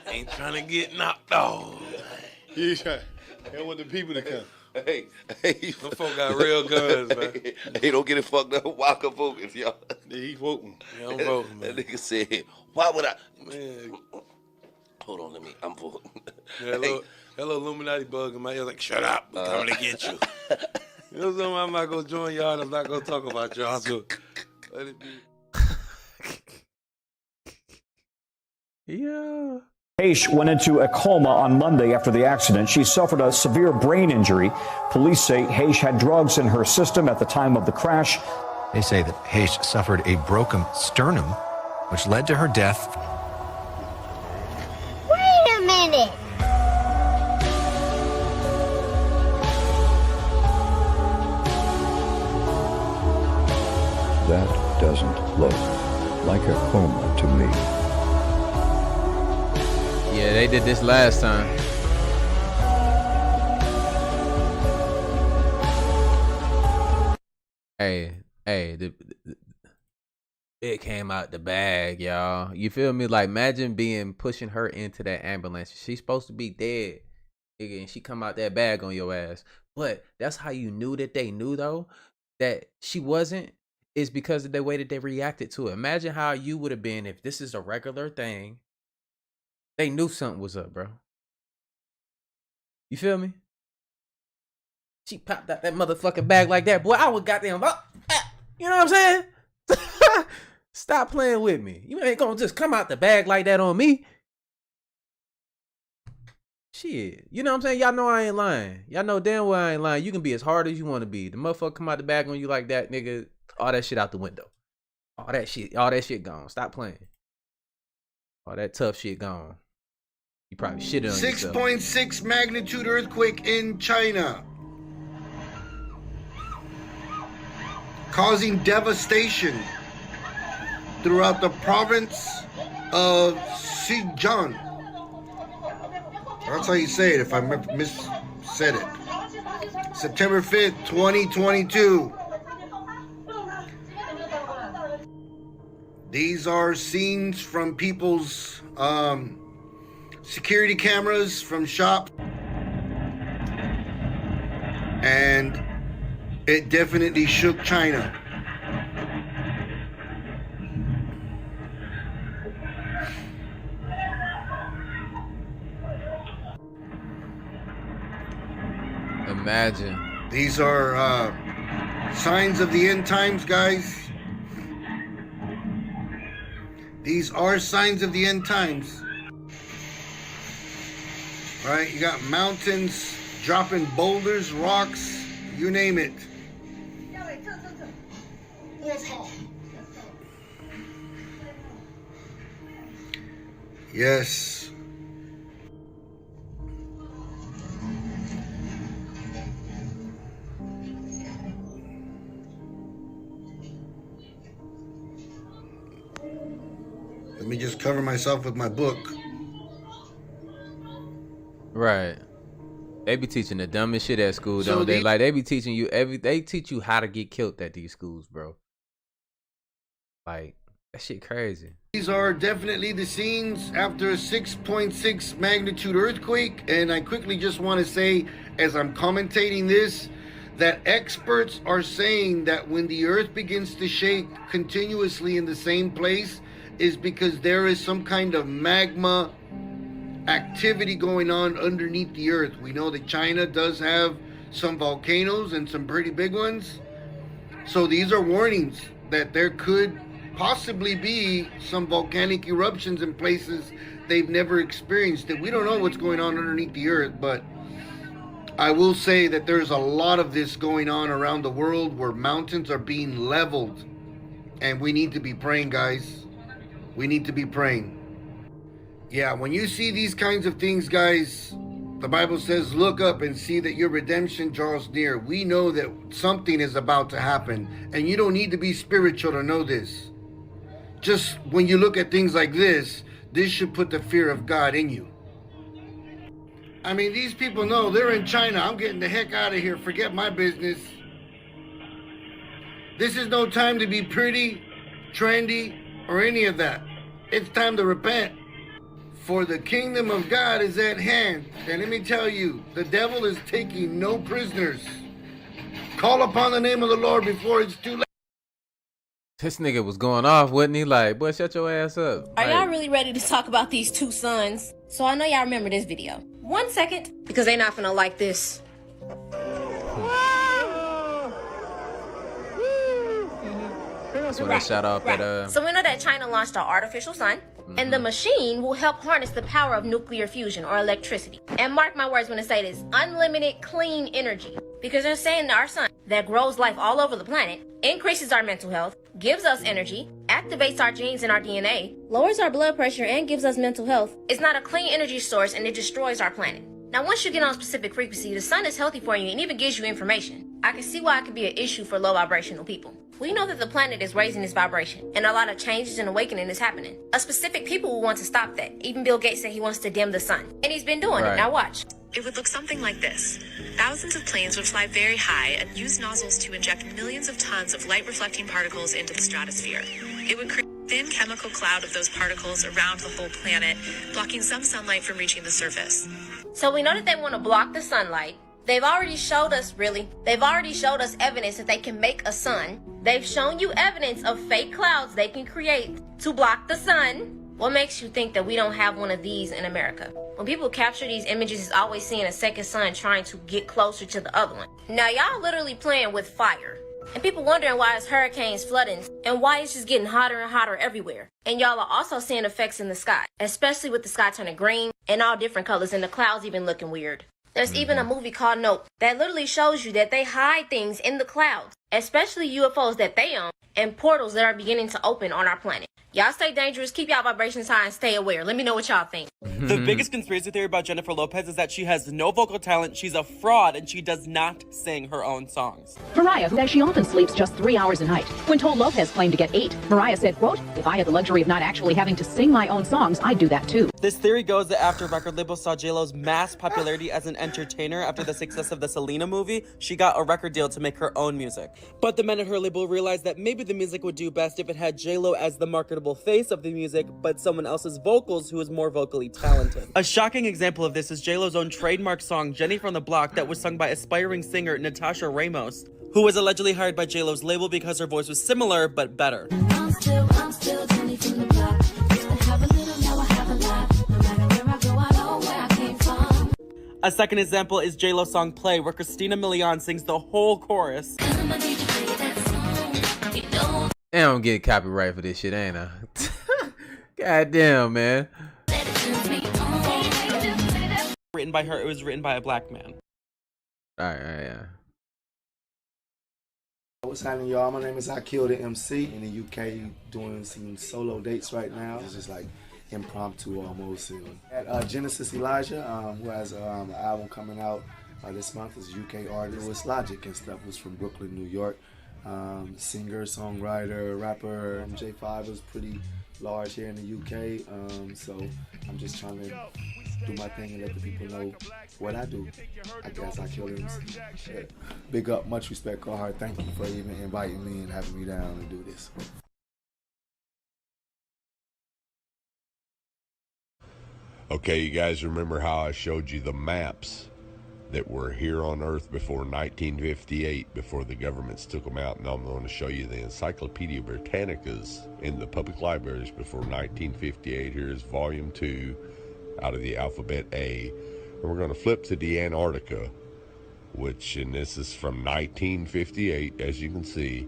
Ain't trying to get knocked off. He don't want the people to come. Hey, them folk got real guns, man. Hey, don't get it fucked up. Walker voting, y'all. Yeah, he voting. Yeah, I'm voting, man. That nigga said, why would I? Man. Hold on, I'm voting. Yeah, that little Illuminati bug in my ear like, shut up, we're coming to get you. You know something? I'm not going to join y'all and I'm not going to talk about y'all, so let it be. Yeah. Haish went into a coma on Monday after the accident. She suffered a severe brain injury. Police say Haish had drugs in her system at the time of the crash. They say that Haish suffered a broken sternum, which led to her death. Wait a minute! That doesn't look like a coma to me. Yeah, they did this last time. Hey, it came out the bag, y'all. You feel me? Like, imagine pushing her into that ambulance. She's supposed to be dead, nigga, and she come out that bag on your ass. But that's how you knew that they knew, though, that she wasn't, is because of the way that they reacted to it. Imagine how you would have been if this is a regular thing. They knew something was up, bro. You feel me? She popped out that motherfucking bag like that. Boy, I would goddamn up. You know what I'm saying? Stop playing with me. You ain't gonna just come out the bag like that on me. Shit. You know what I'm saying? Y'all know I ain't lying. Y'all know damn well I ain't lying. You can be as hard as you want to be. The motherfucker come out the bag on you like that, nigga. All that shit out the window. All that shit gone. Stop playing. All that tough shit gone. You probably shit on yourself. 6.6 magnitude earthquake in China, causing devastation throughout the province of Xinjiang. That's how you say it if I said it. September 5th, 2022. These are scenes from people's security cameras from shops, and it definitely shook China. Imagine. These are signs of the end times, guys. These are signs of the end times. Right? You got mountains dropping boulders, rocks, you name it. Yes. Let me just cover myself with my book. Right. They be teaching the dumbest shit at school, So don't they? these- Like they be teaching you they teach you how to get killed at these schools, bro. Like that shit crazy. These are definitely the scenes after a 6.6 magnitude earthquake, and I quickly just want to say, as I'm commentating this, that experts are saying that when the earth begins to shake continuously in the same place is because there is some kind of magma activity going on underneath the earth. We know that China does have some volcanoes and some pretty big ones. So these are warnings that there could possibly be some volcanic eruptions in places they've never experienced. That we don't know what's going on underneath the earth, but I will say that there's a lot of this going on around the world where mountains are being leveled, and we need to be praying, guys. We need to be praying. Yeah, when you see these kinds of things, guys, the Bible says, look up and see that your redemption draws near. We know that something is about to happen, and you don't need to be spiritual to know this. Just when you look at things like this should put the fear of God in you. I mean, these people know they're in China. I'm getting the heck out of here. Forget my business. This is no time to be pretty, trendy, or any of that. It's time to repent. For the kingdom of God is at hand. And let me tell you, the devil is taking no prisoners. Call upon the name of the Lord before it's too late. This nigga was going off, wasn't he? Like, boy, shut your ass up. Are Like, y'all really ready to talk about these two sons? So I know y'all remember this video. 1 second, because they not gonna like this. that's when they shot off at So we know that China launched an artificial sun, and the machine will help harness the power of nuclear fusion or electricity. And mark my words when I say this, unlimited clean energy. Because they're saying that our sun that grows life all over the planet, increases our mental health, gives us energy, activates our genes and our DNA, lowers our blood pressure, and gives us mental health. It's not a clean energy source, and it destroys our planet. Now, once you get on a specific frequency, the sun is healthy for you and even gives you information. I can see why it could be an issue for low vibrational people. We know that the planet is raising its vibration, and a lot of changes and awakening is happening. A specific people will want to stop that. Even Bill Gates said he wants to dim the sun, and he's been doing it. Now watch. It would look something like this. Thousands of planes would fly very high and use nozzles to inject millions of tons of light-reflecting particles into the stratosphere. It would create a thin chemical cloud of those particles around the whole planet, blocking some sunlight from reaching the surface. So we know that they want to block the sunlight. They've already showed us, they've already showed us evidence that they can make a sun. They've shown you evidence of fake clouds they can create to block the sun. What makes you think that we don't have one of these in America? When people capture these images, it's always seeing a second sun trying to get closer to the other one. Now y'all literally playing with fire. And people wondering why it's hurricanes, flooding, and why it's just getting hotter and hotter everywhere. And y'all are also seeing effects in the sky, especially with the sky turning green and all different colors and the clouds even looking weird. There's even a movie called Nope that literally shows you that they hide things in the clouds, especially UFOs that they own and portals that are beginning to open on our planet. Y'all stay dangerous, keep y'all vibrations high, and stay aware. Let me know what y'all think. The biggest conspiracy theory about Jennifer Lopez is that she has no vocal talent, she's a fraud, and she does not sing her own songs. Mariah, who says she often sleeps just 3 hours a night. When told Lopez claimed to get 8, Mariah said, quote, "If I had the luxury of not actually having to sing my own songs, I'd do that too." This theory goes that after record labels saw J-Lo's mass popularity as an entertainer after the success of the Selena movie, she got a record deal to make her own music. But the men at her label realized that maybe the music would do best if it had J-Lo as the marketable face of the music, but someone else's vocals who is more vocally talented. A shocking example of this is J-Lo's own trademark song, Jenny from the Block, that was sung by aspiring singer Natasha Ramos, who was allegedly hired by J-Lo's label because her voice was similar, but better. I'm still Jenny from the block. Used to have a little, now I have a lot. No matter where I go, I know where I came from. A second example is J-Lo's song Play, where Christina Milian sings the whole chorus. They don't get copyright for this shit, ain't I? God damn, man. Written by her, it was written by a black man. Alright, yeah. What's happening, y'all? My name is Akilda MC in the UK, doing some solo dates right now. It's just like impromptu almost. And at Genesis Elijah, who has an album coming out this month, is a UK artist. It's Logic and stuff. Was from Brooklyn, New York. Singer, songwriter, rapper. J5 was pretty large here in the UK. So I'm just trying to do my thing and let the people know what I do. I guess Akilda MC. Yeah. Big up, much respect, go hard. Thank you for even inviting me and having me down and do this. Okay, you guys remember how I showed you the maps that were here on Earth before 1958, before the governments took them out? Now I'm going to show you the Encyclopedia Britannicas in the public libraries before 1958. Here's volume 2 out of the alphabet A. And we're going to flip to the Antarctica, and this is from 1958, as you can see.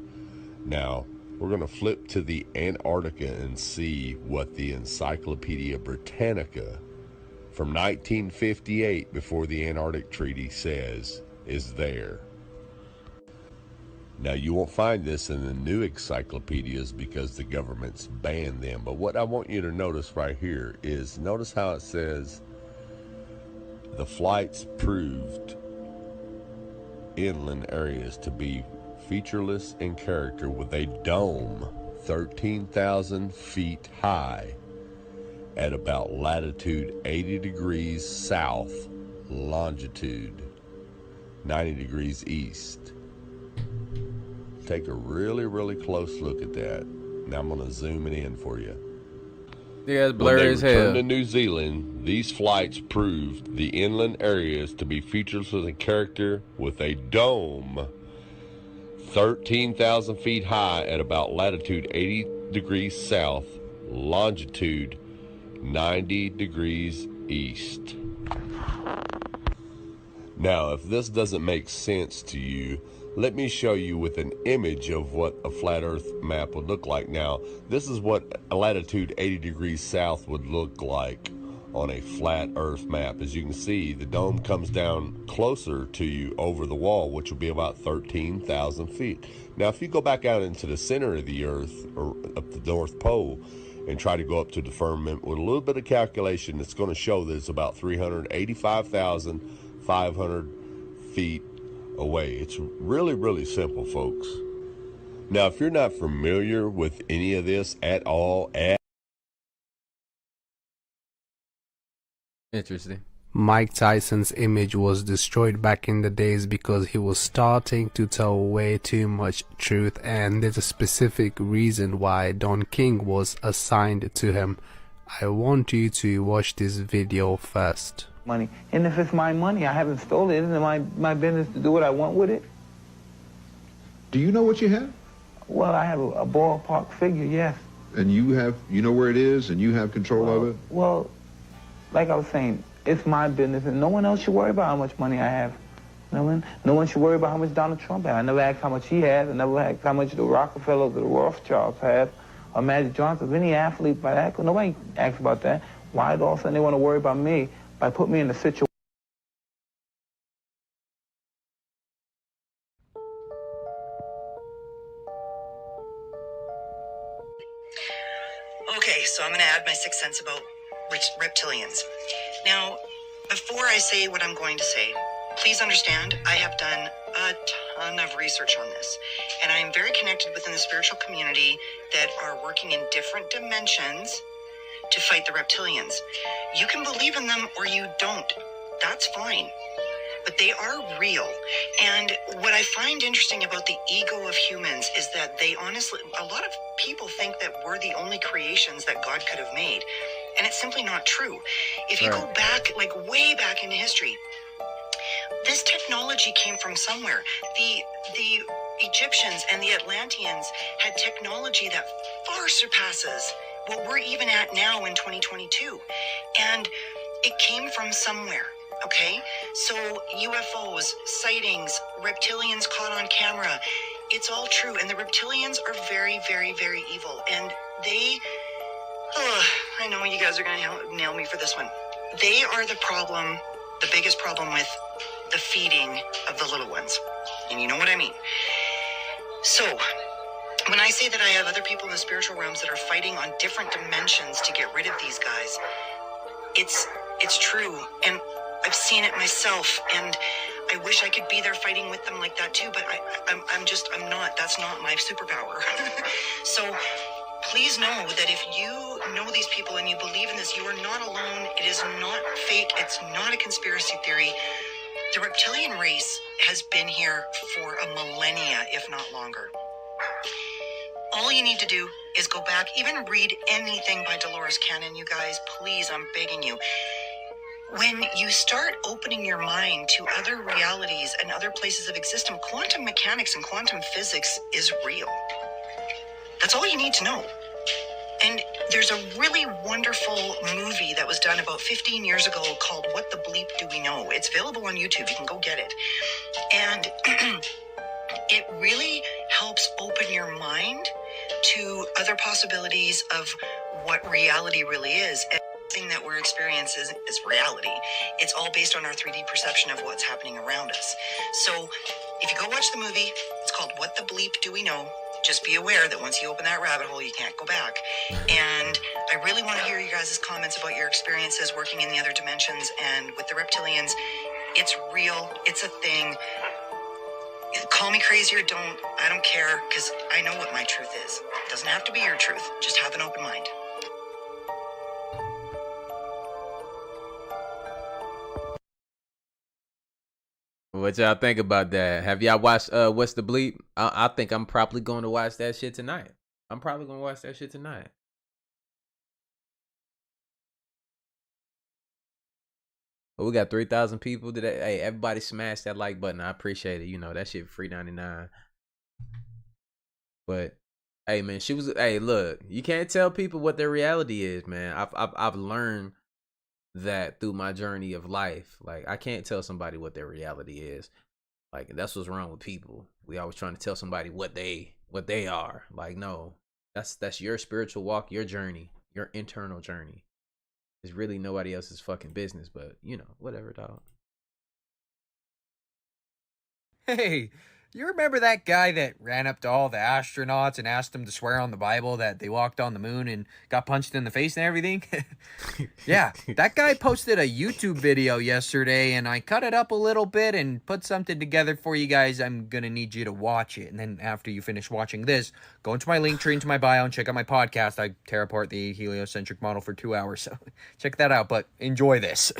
Now, we're going to flip to the Antarctica and see what the Encyclopedia Britannica from 1958, before the Antarctic Treaty, says is there. Now, you won't find this in the new encyclopedias because the government's banned them. But what I want you to notice right here is, notice how it says the flights proved inland areas to be featureless in character, with a dome 13,000 feet high at about latitude 80 degrees south, longitude 90 degrees east. Take a really, really close look at that. Now I'm going to zoom it in for you. Yeah, it's blurry as hell. When they returned to New Zealand, these flights proved the inland areas to be featureless in character, with a dome 13,000 feet high at about latitude 80 degrees south, longitude 90 degrees east. Now, if this doesn't make sense to you, let me show you with an image of what a flat earth map would look like. Now, this is what a latitude 80 degrees south would look like on a flat earth map. As you can see, the dome comes down closer to you over the wall, which will be about 13,000 feet. Now, if you go back out into the center of the earth, or up the North Pole, and try to go up to the firmament with a little bit of calculation, it's going to show that it's about 385,500 feet away. It's really, really simple, folks. Now, if you're not familiar with any of this at all, interesting. Mike Tyson's image was destroyed back in the days because he was starting to tell way too much truth, and there's a specific reason why Don King was assigned to him. I want you to watch this video first. Money, and if it's my money, I haven't stolen it. Isn't it my business to do what I want with it? Do you know what you have? Well, I have a ballpark figure, yes. And you know where it is, and you have control of it? Well, like I was saying, it's my business, and no one else should worry about how much money I have. No one should worry about how much Donald Trump has. I never asked how much he has. I never asked how much the Rockefellers or the Rothschilds have, or Magic Johnson, any athlete by that. Nobody asks about that. Why all of a sudden they want to worry about me by putting me in a situation? Okay, so I'm going to add my 6 cents about reptilians. Now, before I say what I'm going to say, please understand I have done a ton of research on this, and I am very connected within the spiritual community that are working in different dimensions to fight the reptilians. You can believe in them or you don't. That's fine. But they are real. And what I find interesting about the ego of humans is that they honestly, a lot of people think that we're the only creations that God could have made. And it's simply not true. If you go back, like way back into history, this technology came from somewhere. The Egyptians and the Atlanteans had technology that far surpasses what we're even at now in 2022. And it came from somewhere. Okay, so UFOs, sightings, reptilians caught on camera, it's all true. And the reptilians are very, very, very evil. And they, I know you guys are going to nail me for this one. They are the problem, the biggest problem with the feeding of the little ones. And you know what I mean. So, when I say that I have other people in the spiritual realms that are fighting on different dimensions to get rid of these guys, it's true, and I've seen it myself, and I wish I could be there fighting with them like that too, but I'm not. That's not my superpower. So please know that if you know these people and you believe in this, you are not alone. It is not fake. It's not a conspiracy theory. The reptilian race has been here for a millennia, if not longer. All you need to do is go back, even read anything by Dolores Cannon, you guys. Please, I'm begging you. When you start opening your mind to other realities and other places of existence, quantum mechanics and quantum physics is real. That's all you need to know. And there's a really wonderful movie that was done about 15 years ago called What the Bleep Do We Know? It's available on YouTube. You can go get it. And it really helps open your mind to other possibilities of what reality really is. Everything that we're experiencing is reality. It's all based on our 3D perception of what's happening around us. So if you go watch the movie, it's called What the Bleep Do We Know? Just be aware that once you open that rabbit hole, you can't go back. And I really want to hear you guys' comments about your experiences working in the other dimensions and with the reptilians. It's real. It's a thing. Call me crazy or don't. I don't care, because I know what my truth is. It doesn't have to be your truth. Just have an open mind. What y'all think about that? Have y'all watched What's the Bleep? I think I'm probably going to watch that shit tonight. I'm probably going to watch that shit tonight. But we got 3,000 people today. Hey, everybody smash that like button. I appreciate it. You know, that shit free 99. But hey man, hey, look, you can't tell people what their reality is, man. I've learned that through my journey of life. Like, I can't tell somebody what their reality is. Like, that's what's wrong with people. We always trying to tell somebody what they are. Like, no. That's your spiritual walk, your journey, your internal journey. It's really nobody else's fucking business, but you know, whatever, dog. Hey, you remember that guy that ran up to all the astronauts and asked them to swear on the Bible that they walked on the moon and got punched in the face and everything? Yeah, that guy posted a YouTube video yesterday, and I cut it up a little bit and put something together for you guys. I'm gonna need you to watch it, and then after you finish watching this, go into my link tree, into my bio, and check out my podcast. I tear apart the heliocentric model for 2 hours, so check that out, but enjoy this.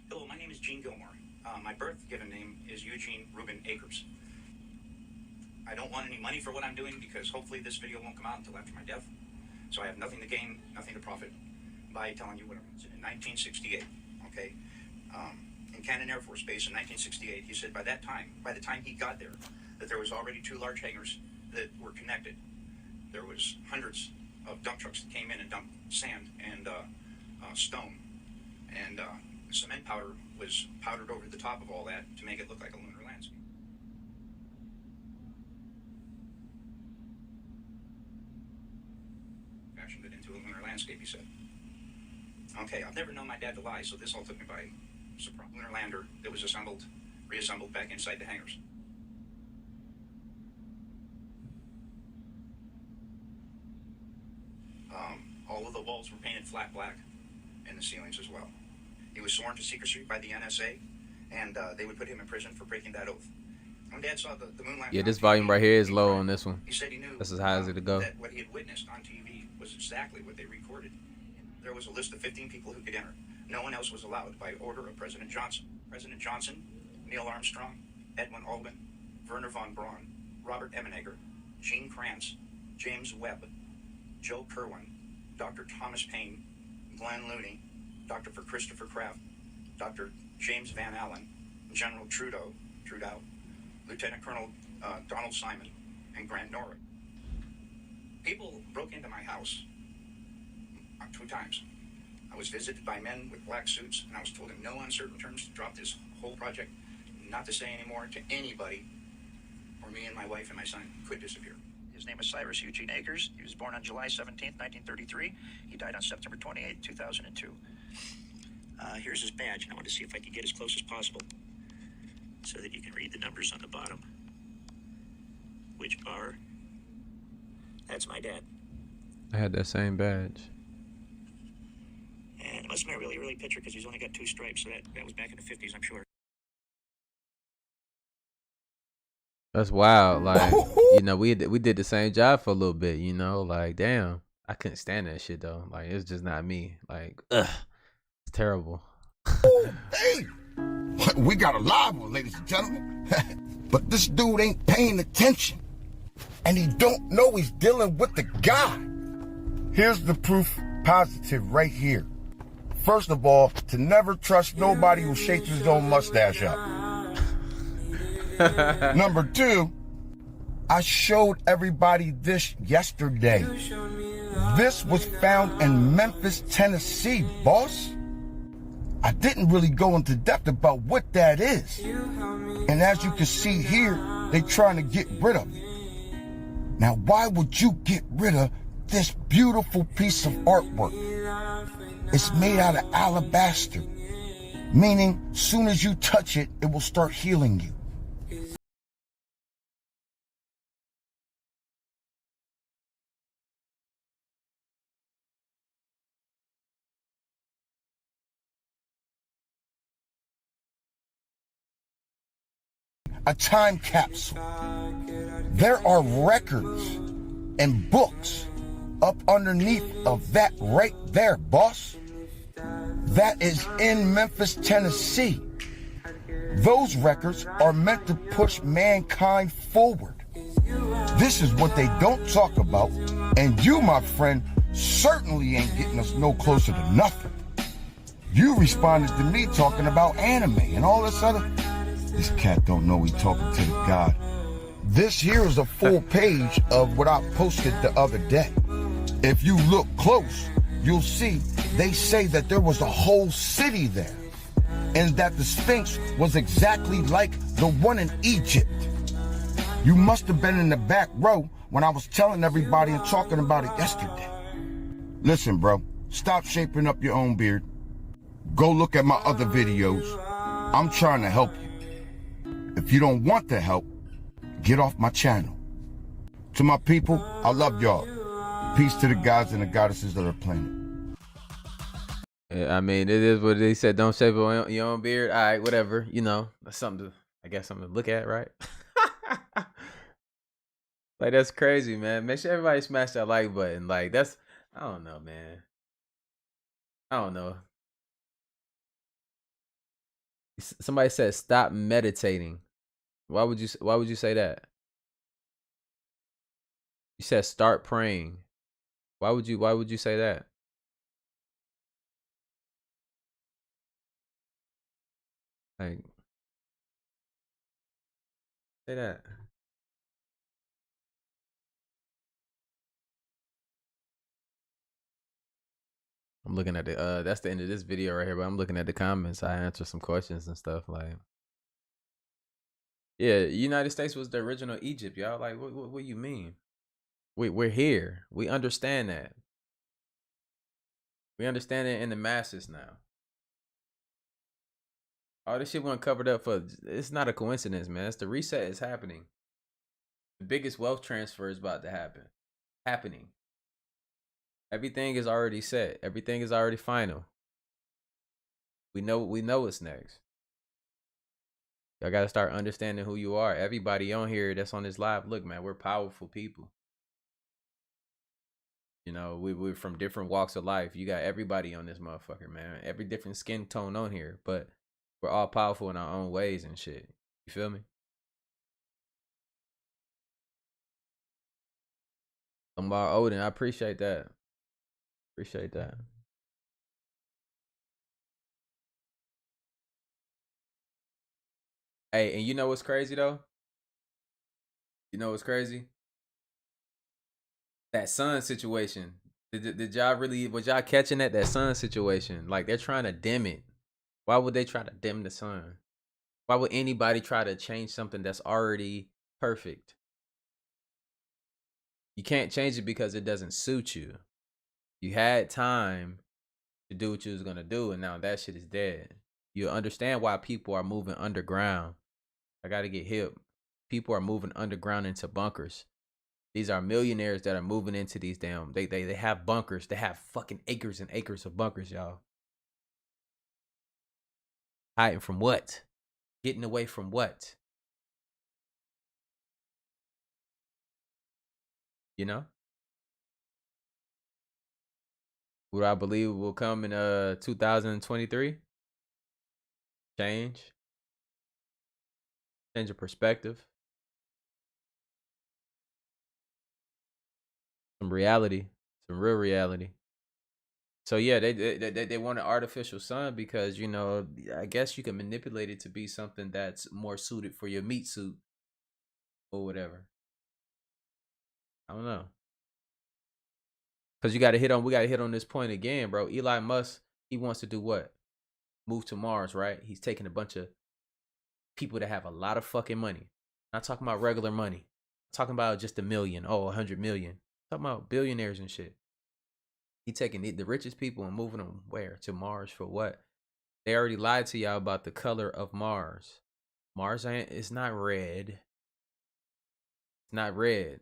Hello, my name is Gene Gilmore. My birth given name is Eugene Reuben Akers. I don't want any money for what I'm doing because hopefully this video won't come out until after my death. So I have nothing to gain, nothing to profit by telling you what I'm doing. In 1968, okay, in Cannon Air Force Base in 1968, he said by the time he got there, that there was already 2 large hangars that were connected. There was hundreds of dump trucks that came in and dumped sand and stone, and cement powder was powdered over the top of all that to make it look like a lunar landscape. Fashioned it into a lunar landscape, he said. Okay, I've never known my dad to lie, so this all took me by surprise. Lunar lander that was reassembled back inside the hangars. All of the walls were painted flat black, and the ceilings as well. He was sworn to secrecy by the NSA, and they would put him in prison for breaking that oath. When Dad saw the moon landing, Yeah, this volume right here is low on this one. he said he knew That's as high as it'll go. that what he had witnessed on TV was exactly what they recorded. There was a list of 15 people who could enter. No one else was allowed by order of President Johnson. President Johnson, Neil Armstrong, Edwin Aldrin, Werner von Braun, Robert Emenegger, Gene Kranz, James Webb, Joe Kerwin, Dr. Thomas Paine, Glenn Looney, Dr. Christopher Kraft, Dr. James Van Allen, General Trudeau, Lieutenant Colonel Donald Simon, and Grant Norwood. People broke into my house 2 times. I was visited by men with black suits, and I was told in no uncertain terms to drop this whole project, not to say any more to anybody, or me and my wife and my son could disappear. His name is Cyrus Eugene Akers. He was born on July 17th, 1933. He died on September 28th, 2002. Here's his badge, and I want to see if I can get as close as possible so that you can read the numbers on the bottom. which bar? That's my dad. I had that same badge. And it must have been a really early picture because he's only got 2 stripes, so that was back in the 50s, I'm sure. That's wild. Like, you know, we did the same job for a little bit, you know, like, damn. I couldn't stand that shit though. Like, it's just not me. Like, ugh. It's terrible. Hey, we got a live one, ladies and gentlemen. But this dude ain't paying attention. And he don't know he's dealing with the guy. Here's the proof positive right here. First of all, to never trust nobody who shakes his own mustache up. Number 2, I showed everybody this yesterday. This was found in Memphis, Tennessee, boss. I didn't really go into depth about what that is. And as you can see here, they're trying to get rid of it. Now, why would you get rid of this beautiful piece of artwork? It's made out of alabaster, meaning soon as you touch it, it will start healing you. A time capsule. There are records and books up underneath of that right there, boss. That is in Memphis, Tennessee. Those records are meant to push mankind forward. This is what they don't talk about, and you, my friend, certainly ain't getting us no closer to nothing. You responded to me talking about anime and all this other. This cat don't know he's talking to the God. This here is a full page of what I posted the other day. If you look close, you'll see they say that there was a whole city there, and that the Sphinx was exactly like the one in Egypt. You must have been in the back row when I was telling everybody and talking about it yesterday. Listen, bro, stop shaping up your own beard. Go look at my other videos. I'm trying to help you. If you don't want the help, get off my channel. To my people, I love y'all. Peace to the gods and the goddesses of the planet. Yeah, I mean, it is what they said. Don't shave your own beard. All right, whatever. You know, that's something to, I guess, something to look at, right? Like, that's crazy, man. Make sure everybody smash that like button. Like, that's, I don't know, man. I don't know. Somebody said stop meditating. Why would you say that? You said start praying. Why would you say that? Like, say that. I'm looking at the that's the end of this video right here, but I'm looking at the comments. I answer some questions and stuff like, yeah, United States was the original Egypt, y'all. Like, what you mean? We're here. We understand that. We understand it in the masses now. All this shit wasn't covered up for. It's not a coincidence, man. It's the reset is happening. The biggest wealth transfer is about to happen. Happening. Everything is already set. Everything is already final. We know what's next. Y'all gotta start understanding who you are. Everybody on here that's on this live, look, man, we're powerful people. You know, we're from different walks of life. You got everybody on this motherfucker, man. Every different skin tone on here, but we're all powerful in our own ways and shit. You feel me? Lamar Odin, I appreciate that. Appreciate that. Hey, and you know what's crazy though? You know what's crazy? That sun situation. Did y'all really, was y'all catching that sun situation? Like, they're trying to dim it. Why would they try to dim the sun? Why would anybody try to change something that's already perfect? You can't change it because it doesn't suit you. You had time to do what you was gonna do, and now that shit is dead. You understand why people are moving underground. I gotta get hip. People are moving underground into bunkers. These are millionaires that are moving into these damn. They have bunkers. They have fucking acres and acres of bunkers, y'all. Hiding from what? Getting away from what? You know? What I believe will come in 2023? Change your perspective. Some reality. Some real reality. So yeah, they want an artificial sun because, you know, I guess you can manipulate it to be something that's more suited for your meat suit or whatever. I don't know. Cause we gotta hit on this point again, bro. Elon Musk, he wants to do what? Move to Mars, right? He's taking a bunch of people that have a lot of fucking money. Not talking about regular money. I'm talking about just 100 million. I'm talking about billionaires and shit. He taking the richest people and moving them where? To Mars for what? They already lied to y'all about the color of Mars. Mars it's not red. It's not red.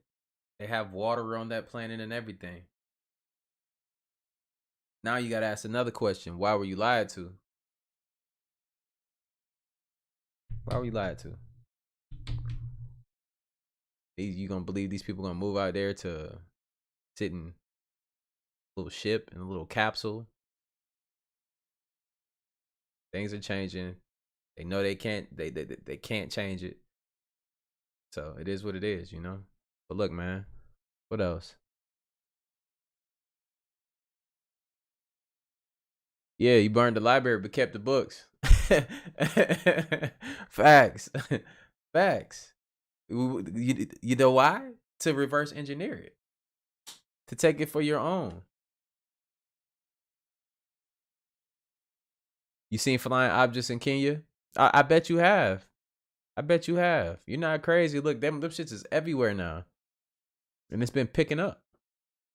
They have water on that planet and everything. Now you gotta ask another question. Why were you lied to? Why were you lied to? You gonna believe these people gonna move out there to sit in a little ship, in a little capsule? Things are changing. They know they can't change it. So it is what it is, you know? But look, man, what else? Yeah, you burned the library but kept the books. Facts. Facts. You know why? To reverse engineer it. To take it for your own. You seen flying objects in Kenya? I bet you have. I bet you have. You're not crazy. Look, them shits is everywhere now. And it's been picking up.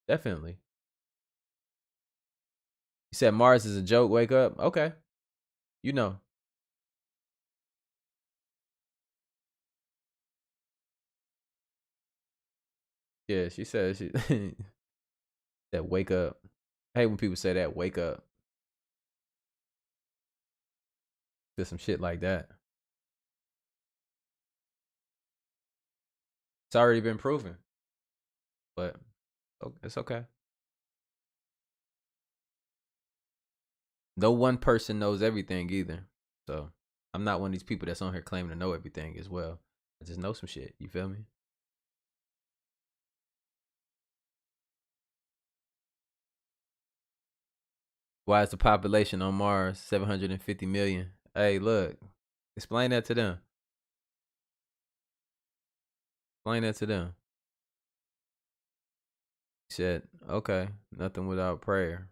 Definitely. You said Mars is a joke, wake up? Okay. You know. Yeah, she said that wake up. I hate when people say that, wake up. To some shit like that. It's already been proven. But it's okay. No one person knows everything either. So I'm not one of these people that's on here claiming to know everything as well. I just know some shit. You feel me? Why is the population on Mars 750 million? Hey, look. Explain that to them. Explain that to them. He said, okay, nothing without prayer.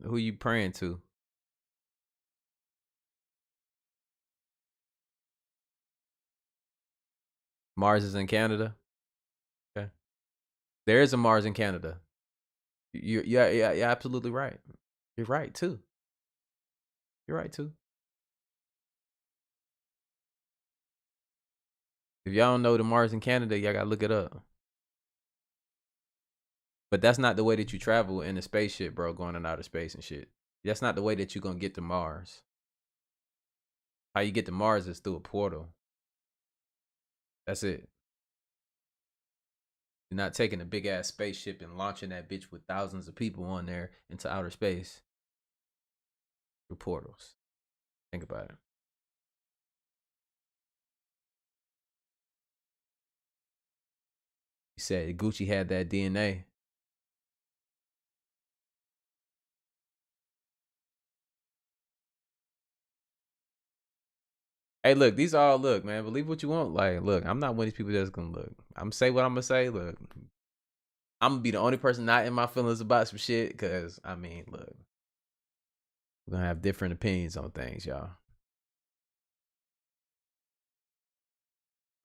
Who you praying to? Mars is in Canada. Okay. There is a Mars in Canada. You're absolutely right. You're right too. You're right too. If y'all don't know the Mars in Canada, y'all gotta look it up. But that's not the way that you travel in a spaceship, bro, going in outer space and shit. That's not the way that you're gonna get to Mars. How you get to Mars is through a portal. That's it. You're not taking a big ass spaceship and launching that bitch with thousands of people on there into outer space. Through portals. Think about it. You said Gucci had that DNA. Hey, look, these all look, man. Believe what you want. Like, look, I'm not one of these people that's gonna look. I'm say what I'm gonna say. Look, I'm gonna be the only person not in my feelings about some shit. Because I mean, look, we're gonna have different opinions on things, y'all.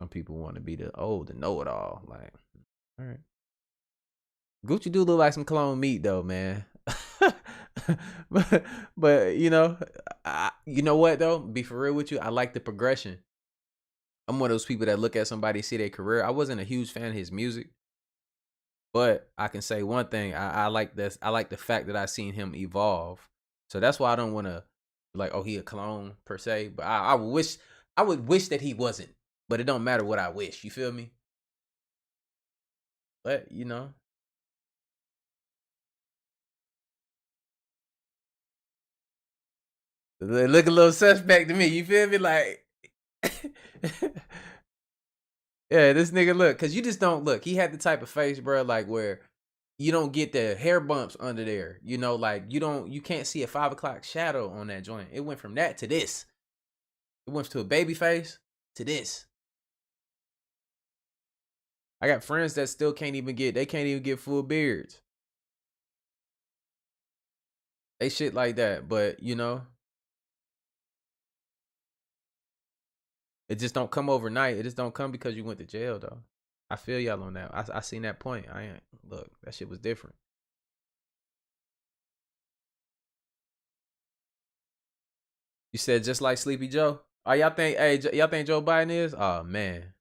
Some people want to be the know-it-all. Like, all right. Gucci do look like some clone meat, though, man. but you know, you know what though? Be for real with you, I like the progression. I'm one of those people that look at somebody, see their career. I wasn't a huge fan of his music, but I can say one thing: I like this. I like the fact that I seen him evolve. So that's why I don't want to like, oh, he a clone per se. But I would wish that he wasn't. But it don't matter what I wish. You feel me? But you know. They look a little suspect to me. You feel me? Like, yeah, this nigga look, cause you just don't look. He had the type of face, bro, like where you don't get the hair bumps under there. You know, like you can't see a 5 o'clock shadow on that joint. It went from that to this. It went to a baby face to this. I got friends that still can't even get full beards. They shit like that, but you know. It just don't come overnight. It just don't come because you went to jail, though. I feel y'all on that. I seen that point. Look, that shit was different. You said just like Sleepy Joe. Oh, y'all think Joe Biden is? Oh man,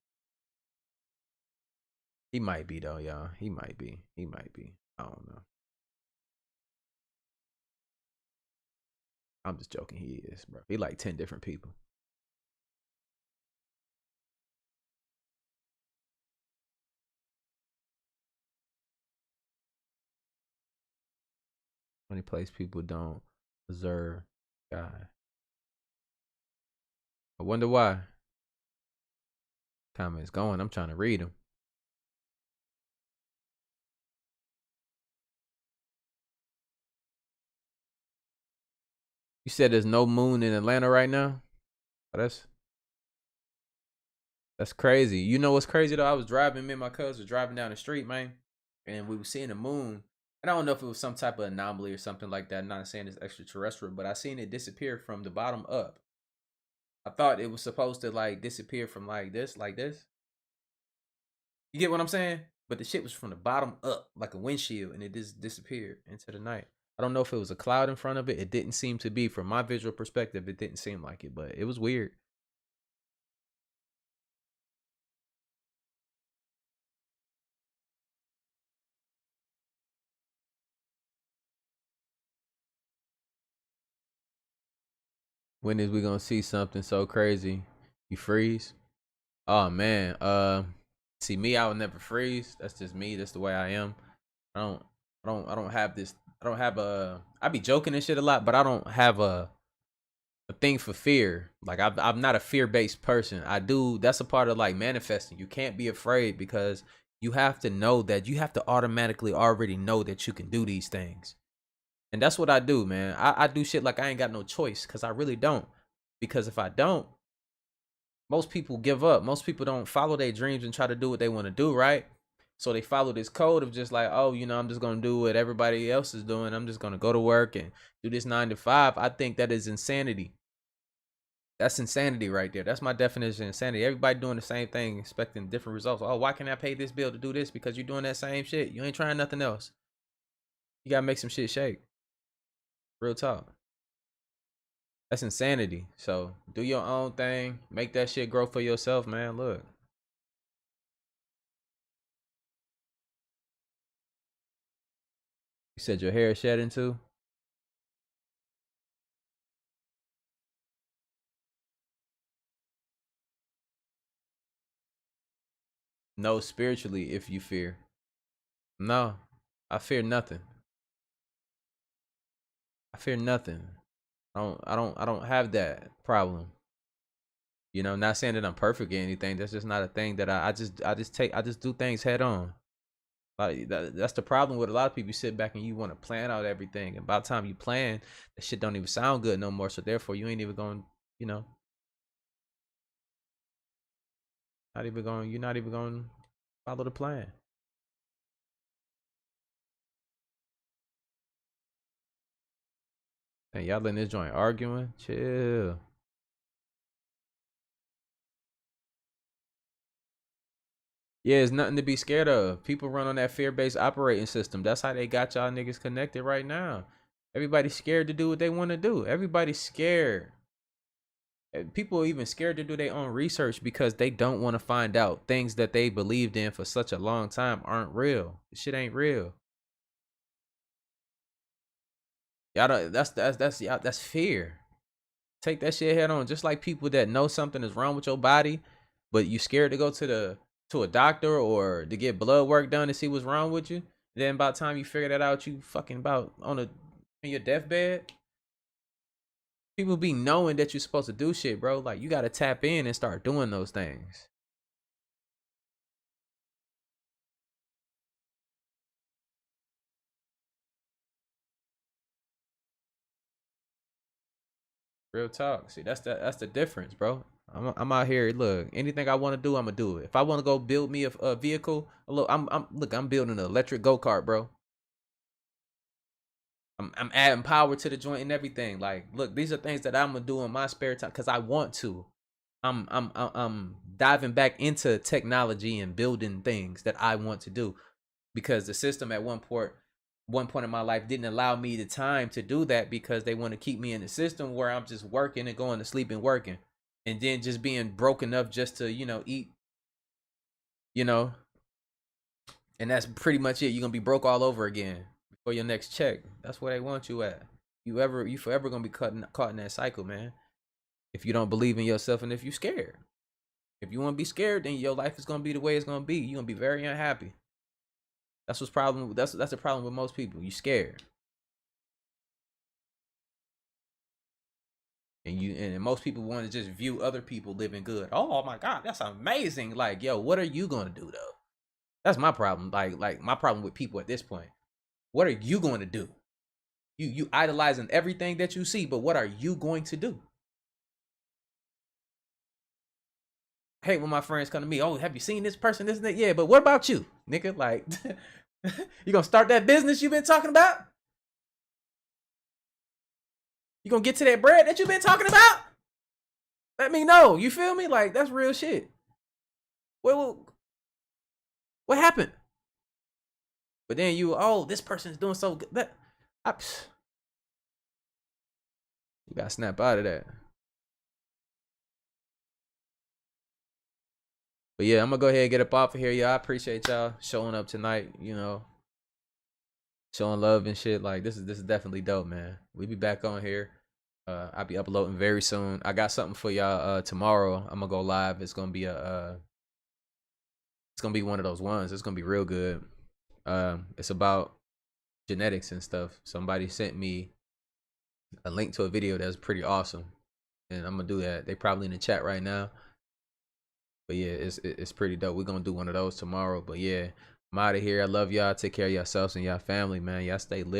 he might be though, y'all. He might be. I don't know. I'm just joking. He is, bro. He like 10 different people. Many place people don't deserve God. I wonder why. Comments going. I'm trying to read them. You said there's no moon in Atlanta right now? Oh, that's crazy. You know what's crazy though? I was driving, me and my cousin was driving down the street, man, and we were seeing the moon. And I don't know if it was some type of anomaly or something like that. I'm not saying it's extraterrestrial, but I seen it disappear from the bottom up. I thought it was supposed to like disappear from like this. You get what I'm saying? But the shit was from the bottom up, like a windshield, and it just disappeared into the night. I don't know if it was a cloud in front of it. It didn't seem to be. From my visual perspective, it didn't seem like it, but it was weird. When is we gonna see something so crazy? You freeze? Oh man. See me, I would never freeze. That's just me. That's the way I am. I don't have this. I don't have a. I be joking and shit a lot, but I don't have a thing for fear. Like I'm not a fear-based person. I do. That's a part of like manifesting. You can't be afraid because you have to know that you have to automatically already know that you can do these things. And that's what I do, man. I do shit like I ain't got no choice because I really don't. Because if I don't, most people give up. Most people don't follow their dreams and try to do what they want to do, right? So they follow this code of just like, oh, you know, I'm just going to do what everybody else is doing. I'm just going to go to work and do this 9 to 5. I think that is insanity. That's insanity right there. That's my definition of insanity. Everybody doing the same thing, expecting different results. Oh, why can't I pay this bill to do this? Because you're doing that same shit. You ain't trying nothing else. You got to make some shit shake. Real talk. That's insanity. So do your own thing. Make that shit grow for yourself, man. Look. You said your hair is shedding too? No, spiritually, if you fear. No, I fear nothing. I fear nothing. I don't have that problem. You know, not saying that I'm perfect or anything. That's just not a thing that I just do things head on. Like that's the problem with a lot of people. You sit back and you want to plan out everything, and by the time you plan, that shit don't even sound good no more. So therefore, you ain't even going, you know, you're not even going to follow the plan. And y'all in this joint arguing, chill. Yeah, it's nothing to be scared of. People run on that fear-based operating system. That's how they got y'all niggas connected right now. Everybody's scared to do what they want to do. Everybody's scared. People are even scared to do their own research because they don't want to find out things that they believed in for such a long time aren't real. This shit ain't real. Y'all don't, that's fear. Take that shit head on. Just like people that know something is wrong with your body, but you scared to go to a doctor or to get blood work done to see what's wrong with you. Then by the time you figure that out, you fucking about in your deathbed. People be knowing that you're supposed to do shit, bro. Like, you gotta tap in and start doing those things. Real talk. See, that's the difference, bro. I'm out here. Look, anything I want to do, I'm gonna do it. If I want to go build me a vehicle, look, I'm building an electric go-kart, bro. I'm adding power to the joint and everything. Like, look, these are things that I'm gonna do in my spare time because I want to. I'm diving back into technology and building things that I want to do because the system at one point in my life didn't allow me the time to do that because they want to keep me in the system where I'm just working and going to sleep and working and then just being broke enough just to, eat, and that's pretty much it. You're gonna be broke all over again for your next check. That's where they want you at. You forever gonna be caught in that cycle, man. If you don't believe in yourself and if you're scared. If you want to be scared, then your life is gonna be the way it's gonna be. You're gonna be very unhappy. That's what's problem. That's the problem with most people. You scared. And most people want to just view other people living good. Oh my God, that's amazing. Like, yo, what are you gonna do though? That's my problem. Like my problem with people at this point. What are you going to do? You idolizing everything that you see, but what are you going to do? I hate when my friends come to me. Oh, have you seen this person? This and that. Yeah, but what about you, nigga? Like, you gonna start that business you've been talking about? You gonna get to that bread that you've been talking about? Let me know. You feel me? Like, that's real shit. What happened? But then this person's doing so good. You gotta snap out of that. But yeah, I'm gonna go ahead and get up off of here, y'all. I appreciate y'all showing up tonight, showing love and shit. Like, this is definitely dope, man. We be back on here. I'll be uploading very soon. I got something for y'all tomorrow. I'm gonna go live. It's gonna be one of those ones. It's gonna be real good. It's about genetics and stuff. Somebody sent me a link to a video that's pretty awesome, and I'm gonna do that. They probably in the chat right now. But yeah, it's pretty dope. We're gonna do one of those tomorrow. But yeah, I'm out of here. I love y'all. Take care of yourselves and y'all family, man. Y'all stay lit.